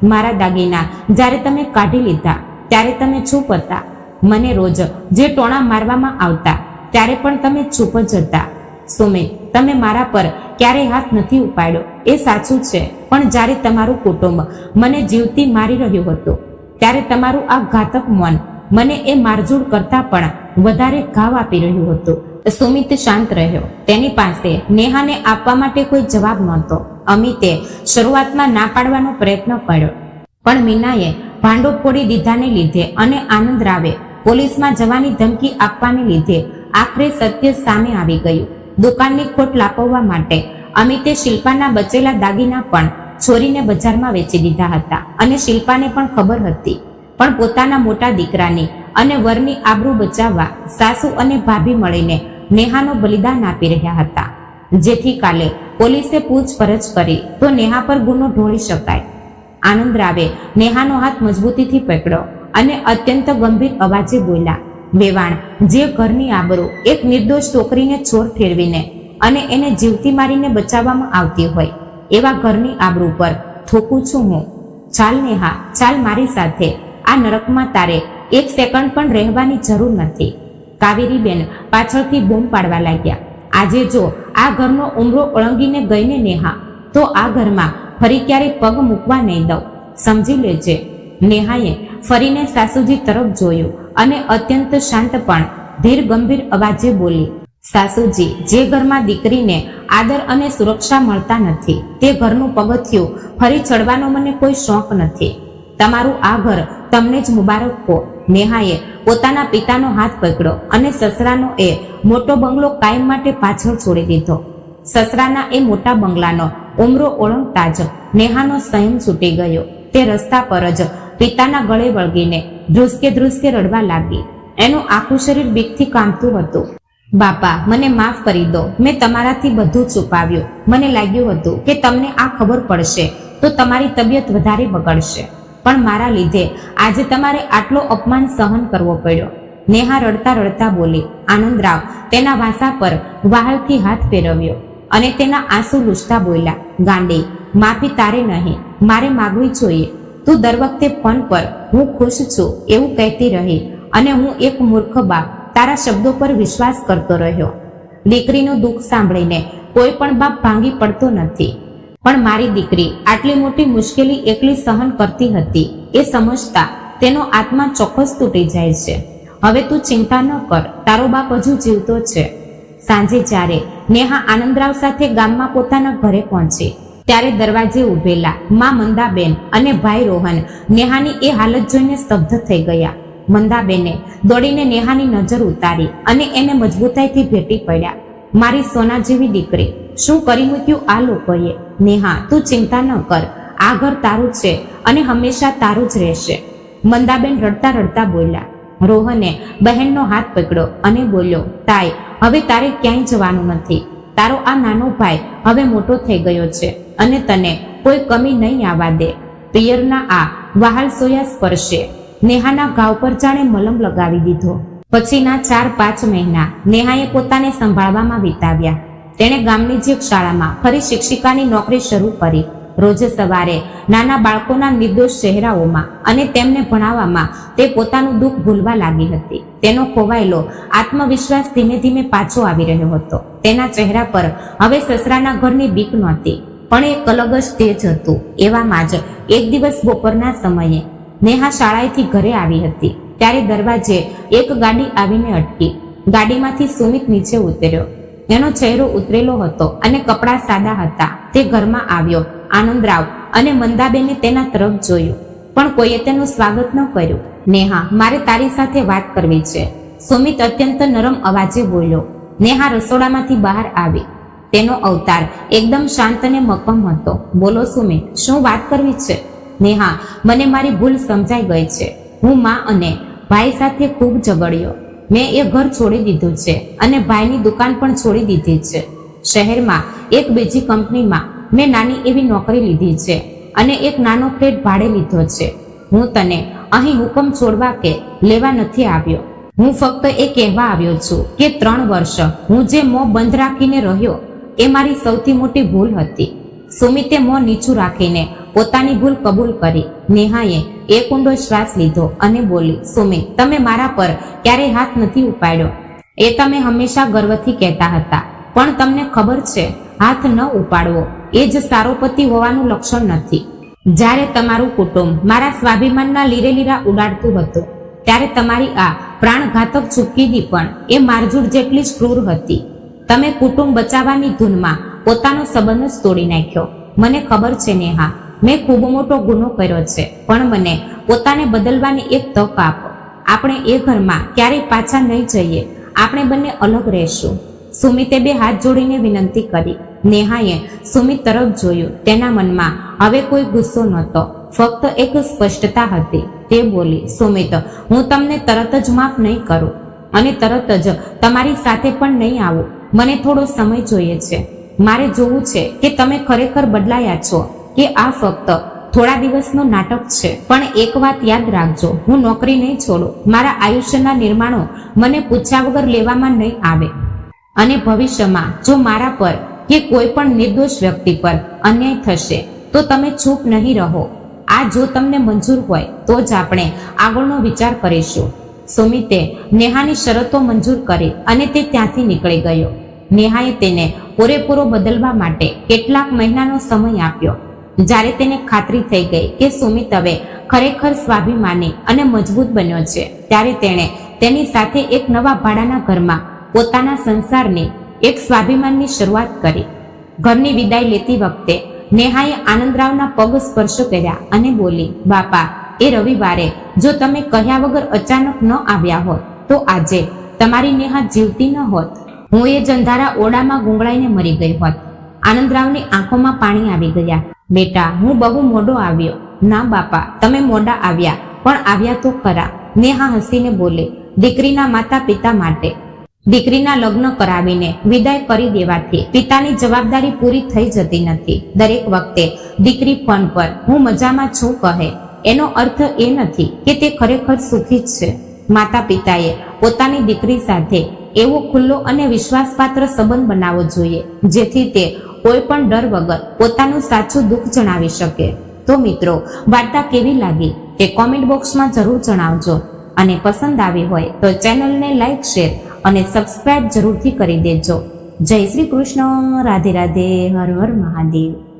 મારા દાગીના જ્યારે તમે કાઢી લીધા ત્યારે તમે ચૂપ હતા. મને રોજ જે ટોણા મારવામાં આવતા ત્યારે પણ તમે ચૂપ જ હતા. સુમિત, તમે મારા પર ક્યારેય હાથ નથી ઉપાડ્યો એ સાચું છે, પણ જ્યારે તમારું કુટુંબ મને જીવતી મારી રહ્યું હતું ત્યારે તમારું આ ઘાતક મન મને એ મારઝૂડ કરતા પણ વધારે ઘાવ આપી રહ્યું હતું. સુમિત શાંત રહ્યો. તેની પાસે નેહાને આપવા માટે કોઈ જવાબ નહોતો. અમિતે શરૂઆતમાં ના પાડવાનો પ્રયત્ન કર્યો પણ મીનાએ ભાંડો ફોડી દીધાને લીધે અને આનંદરાવે પોલીસમાં જવાની ધમકી આપવાને લીધે આખરે સત્ય સામે આવી ગયું. દુકાનની ખોટ લાપવવા માટે અમિતે શિલ્પાના બચેલા દાગીના પણ ચોરીને બજારમાં વેચી દીધા હતા અને શિલ્પાને પણ ખબર હતી. પણ પોતાના મોટા દીકરાની અને વરની આબરૂ બચાવવા સાસુ અને ભાભી મળીને નેહાનો બલિદાન આપી રહ્યા હતા, જેથી કાલે પોલીસે પૂછપરછ કરી તો નેહા પર ગુનો ઢોળી શકાય. આનંદરાવે નેહાનો હાથ મજબૂતીથી પકડ્યો અને અત્યંત ગંભીર અવાજે બોલ્યા, વેવાણ, જે ઘરની આબરૂ એક નિર્દોષ છોકરીને ચોર ઠેરવીને અને એને જીવતી મારીને બચાવવામાં આવતી હોય એવા ઘરની આબરૂ પર થોકું છું હું. ચાલ નેહા, ચાલ મારી સાથે. આ નરકમાં તારે 1 સેકન્ડ પણ રહેવાની જરૂર નથી. કાવેરીબેન પાછળથી બૂમ પાડવા લાગ્યા. આજે જો આ ઘરનો ઉમરો ઓળંગીને ગઈને નેહા, તો આ ઘરમાં ફરી ક્યારેય પગ મૂકવા નહીં દઉં, સમજી લેજે. નેહાએ ફરીને સાસુજી તરફ જોયું અને અત્યંત શાંત પણ ધીર ગંભીર અવાજે બોલી, સાસુજી, જે ઘરમાં દીકરીને આદર અને સુરક્ષા મળતા નથી તે ઘરનું પગથિયું ફરી ચડવાનો મને કોઈ શોખ નથી. તમારું આ ઘર તમને જ મુબારક હો. નેહાએ પોતાના પિતાનો હાથ પકડ્યો અને સસરાનો એ મોટો બંગલો કાયમ માટે પાછળ છોડી દીધો. સસરાના એ મોટા બંગલાનો ઉમરો ઓળંગતા જ નેહાનો સંયમ છૂટી ગયો. તે રસ્તા પર જ પિતાના ગળે વળગીને ધ્રુસકે ધ્રુસકે રડવા લાગી. એનું આખું શરીર બીકથી કાંપતું હતું. બાપા, મને માફ કરી દો, મેં તમારાથી બધું છુપાવ્યું. મને લાગ્યું હતું કે તમને આ ખબર પડશે તો તમારી તબિયત વધારે બગડશે, પણ મારા લીધે આજે તમારે આટલો અપમાન સહન કરવો પડ્યો. નેહા રડતા રડતા બોલી. આનંદરાવ તેના વાસા પર વહાલથી હાથ ફેરવ્યો અને તેના આંસુ લૂછતા બોલ્યા, ગાંડી, માફી તારે નહીં, મારે માગવી જોઈએ. તું દર વખતે ફોન પર હું ખુશ છું એવું કહેતી રહી અને હું એક મૂર્ખ બાપ તારા શબ્દો પર વિશ્વાસ કરતો રહ્યો. દીકરીનું દુઃખ સાંભળીને કોઈ પણ બાપ ભાંગી પડતો નથી, પણ મારી દીકરી આટલી મોટી મુશ્કેલી એકલી સહન કરતી હતી એ સમજતા તેનો આત્મા ચોક્કસ તૂટી જાય છે. હવે તું ચિંતા ન કર, તારો બાપ હજુ જીવતો છે. સાંજે જ્યારે નેહા આનંદરાવ સાથે ગામમાં પોતાના ઘરે પહોંચી ત્યારે દરવાજે ઉભેલા માં મંદાબેન અને ભાઈ રોહન નેહાની એ હાલત જોઈને સ્તબ્ધ થઈ ગયા. મંદાબેને દોડીને નેહાની નજર ઉતારી અને એને મજબૂતાઈથી ભેટી પડ્યા. મારી સોના જેવી દીકરી, શું કરી મૂક્યું આ લોકોએ? નેહા, તું ચિંતા ન કર, આ ઘર તારું છે અને હંમેશા તારું જ રહેશે. મંદાબેન રડતા રડતા બોલ્યા. રોહને બહેનનો હાથ પકડ્યો અને બોલ્યો, તાઈ, હવે તારે ક્યાંય જવાનું નથી. તારો આ નાનો ભાઈ હવે મોટો થઈ ગયો છે અને તને કોઈ કમી નહીં આવવા દે. પિયરના આ વહાલ સોયા સ્પર્શે નેહાના ઘાવ પર જાણે મલમ લગાવી દીધો. પછીના 4-5 મહિના નેહાએ પોતાને સંભાળવામાં વિતાવ્યા. તેણે ગામની જ એક શાળામાં ફરી શિક્ષિકાની નોકરી શરૂ કરી. રોજ સવારે નાના બાળકોના નિર્દોષ ચહેરાઓમાં અને તેમને ભણાવવામાં તે પોતાનું દુઃખ ભૂલવા લાગી હતી. તેનો ખોવાયેલો આત્મવિશ્વાસ ધીમે ધીમે પાછો આવી રહ્યો હતો. તેના ચહેરા પર હવે સસરાના ઘરની બીક નહોતી, પણ એક અલગ જ તેજ હતું. એવામાં જ એક દિવસ બપોરના સમયે નેહા શાળાએથી ઘરે આવી હતી ત્યારે દરવાજે એક ગાડી આવીને અટકી. ગાડીમાંથી સુમિત નીચે ઉતર્યો. એનો ચહેરો ઉતરેલો હતો અને કપડાં સાદા હતા. તે ઘરમાં આવ્યો. આનંદરાવ અને મંદાબેને તેના તરફ જોયું, પણ કોઈએ તેનું સ્વાગત ન કર્યું. નેહા, મારે તારી સાથે વાત કરવી છે, સુમિત અત્યંત નરમ અવાજે બોલ્યો. નેહા રસોડામાંથી બહાર આવી. તેનો અવતાર એકદમ શાંત અને મક્કમ હતો. બોલો સુમિત, શું વાત કરવી છે? નેહા, મને મારી ભૂલ સમજાઈ ગઈ છે. હું માં અને ભાઈ સાથે ખૂબ ઝઘડ્યો. મેં એ ઘર છોડી દીધું છે અને ભાઈની દુકાન પણ છોડી દીધી છે. શહેરમાં એક બીજી કંપનીમાં મેં નાની એવી નોકરી લીધી છે અને એક નાનો ફ્લેટ ભાડે લીધો છે. હું તને અહીં હુકમ છોડવા કે લેવા નથી આવ્યો. હું ફક્ત એ કહેવા આવ્યો છું કે 3 વર્ષ હું જે મોં બંધ રાખીને રહ્યો એ મારી સૌથી મોટી ભૂલ હતી. સુમિતે મોં નીચું રાખીને પોતાની ભૂલ કબૂલ કરી. નેહાએ એક ઊંડો શ્વાસ લીધો અને બોલી, સુમિત, તમે મારા પર ક્યારેય હાથ નથી ઉપાડ્યો. એ તમે હંમેશા ગર્વથી કહેતા હતા, પણ તમને ખબર છે, હાથ ન ઉપાડવો એ જ સારો પતિ હોવાનું લક્ષણ નથી. જ્યારે તમારું કુટુંબ મારા સ્વાભિમાનના લીરે લીરા ઉડાડતું હતું ત્યારે તમારી આ પ્રાણઘાતક ચૂપકીદી પણ એ મારઝૂડ જેટલી જ ક્રૂર હતી. તમે કુટુંબ બચાવવાની ધૂનમાં પોતાનો સંબંધ જ તોડી નાખ્યો. મને ખબર છે નેહા, મેં ખૂબ મોટો ગુનો કર્યો છે, પણ મને પોતાને બદલવાની એક તક આપો. આપણે એ ઘરમાં ક્યારેય પાછા નહીં જઈએ. આપણે બંને અલગ રહેશું. સુમિતે 2 હાથ જોડીને વિનંતી કરી. નેહાએ સુમિત તરફ જોયું. તેના મનમાં હવે કોઈ ગુસ્સો નહોતો, ફક્ત એક સ્પષ્ટતા હતી. તે બોલી, સુમિત, હું તમને તરત જ માફ નહીં કરું અને તરત જ તમારી સાથે પણ નહીં આવું. મને થોડો સમય જોઈએ છે. મારે જોવું છે કે તમે ખરેખર બદલાયા છો કે આ ફક્ત થોડા દિવસનું નાટક છે. પણ એક વાત યાદ રાખજો, હું નોકરી નહીં છોડું. મારા આયુષ્યના નિર્માણો મને પૂછ્યા વગર લેવામાં નહીં આવે અને ભવિષ્યમાં જો મારા પર કે કોઈ પણ નિર્દોષ વ્યક્તિ પર અન્યાય થશે તો તમે ચૂપ નહીં રહો. આ જો તમને મંજૂર હોય તો જ આપણે આગળનો વિચાર કરીશું. સુમિતે નેહાની શરતો મંજૂર કરી અને તે ત્યાંથી નીકળી ગયો. નેહાએ તેને પૂરેપૂરો બદલવા માટે કેટલાક મહિનાનો સમય આપ્યો. જ્યારે તેને ખાતરી થઈ ગઈ કે સુમિત હવે ખરેખર સ્વાભિમાની અને મજબૂત બન્યો છે, ત્યારે તેણે તેની સાથે એક નવા ભાડાના ઘરમાં પોતાના સંસારની એક સ્વાભિમાનની શરૂઆત કરી. ઘરની વિદાય લેતી વખતે નેહાએ આનંદરાવના પગ સ્પર્શ કર્યા અને બોલી, બાપા, એ રવિવારે જો તમે કહ્યા વગર અચાનક ન આવ્યા હોત તો આજે તમારી નેહા જીવતી ન હોત. હું એ જંધારા ઓરડામાં ગુંગળાઈને મરી ગઈ હોત. આનંદરાવની આંખોમાં પાણી આવી ગયા. બેટા, હું બહુ મોડો આવ્યો. ના બાપા, તમે મોડા આવ્યા, પણ આવ્યા તો ખરા. નેહા હસીને બોલે, દીકરીના માતા પિતા માટે દીકરીના લગ્ન કરાવીને વિદાય કરી દેવાથી પિતાની જવાબદારી પૂરી થઈ જતી નથી. દરેક વખતે દીકરી ફોન પર હું મજામાં છું કહે એનો અર્થ એ નથી કે તે ખરેખર સુખી જ છે. માતા પિતાએ પોતાની દીકરી સાથે એવો ખુલ્લો અને વિશ્વાસપાત્ર સંબંધ બનાવવો જોઈએ જેથી તે કોઈ પણ ડર વગર પોતાનું સાચું દુઃખ જણાવી શકે. તો મિત્રો, વાર્તા કેવી લાગી તે કોમેન્ટ બોક્સમાં જરૂર જણાવજો અને પસંદ આવી હોય તો ચેનલને લાઈક, શેર અને સબસ્ક્રાઇબ જરૂરથી કરી દેજો. જય શ્રી કૃષ્ણ. રાધે રાધે. હર હર મહાદેવ.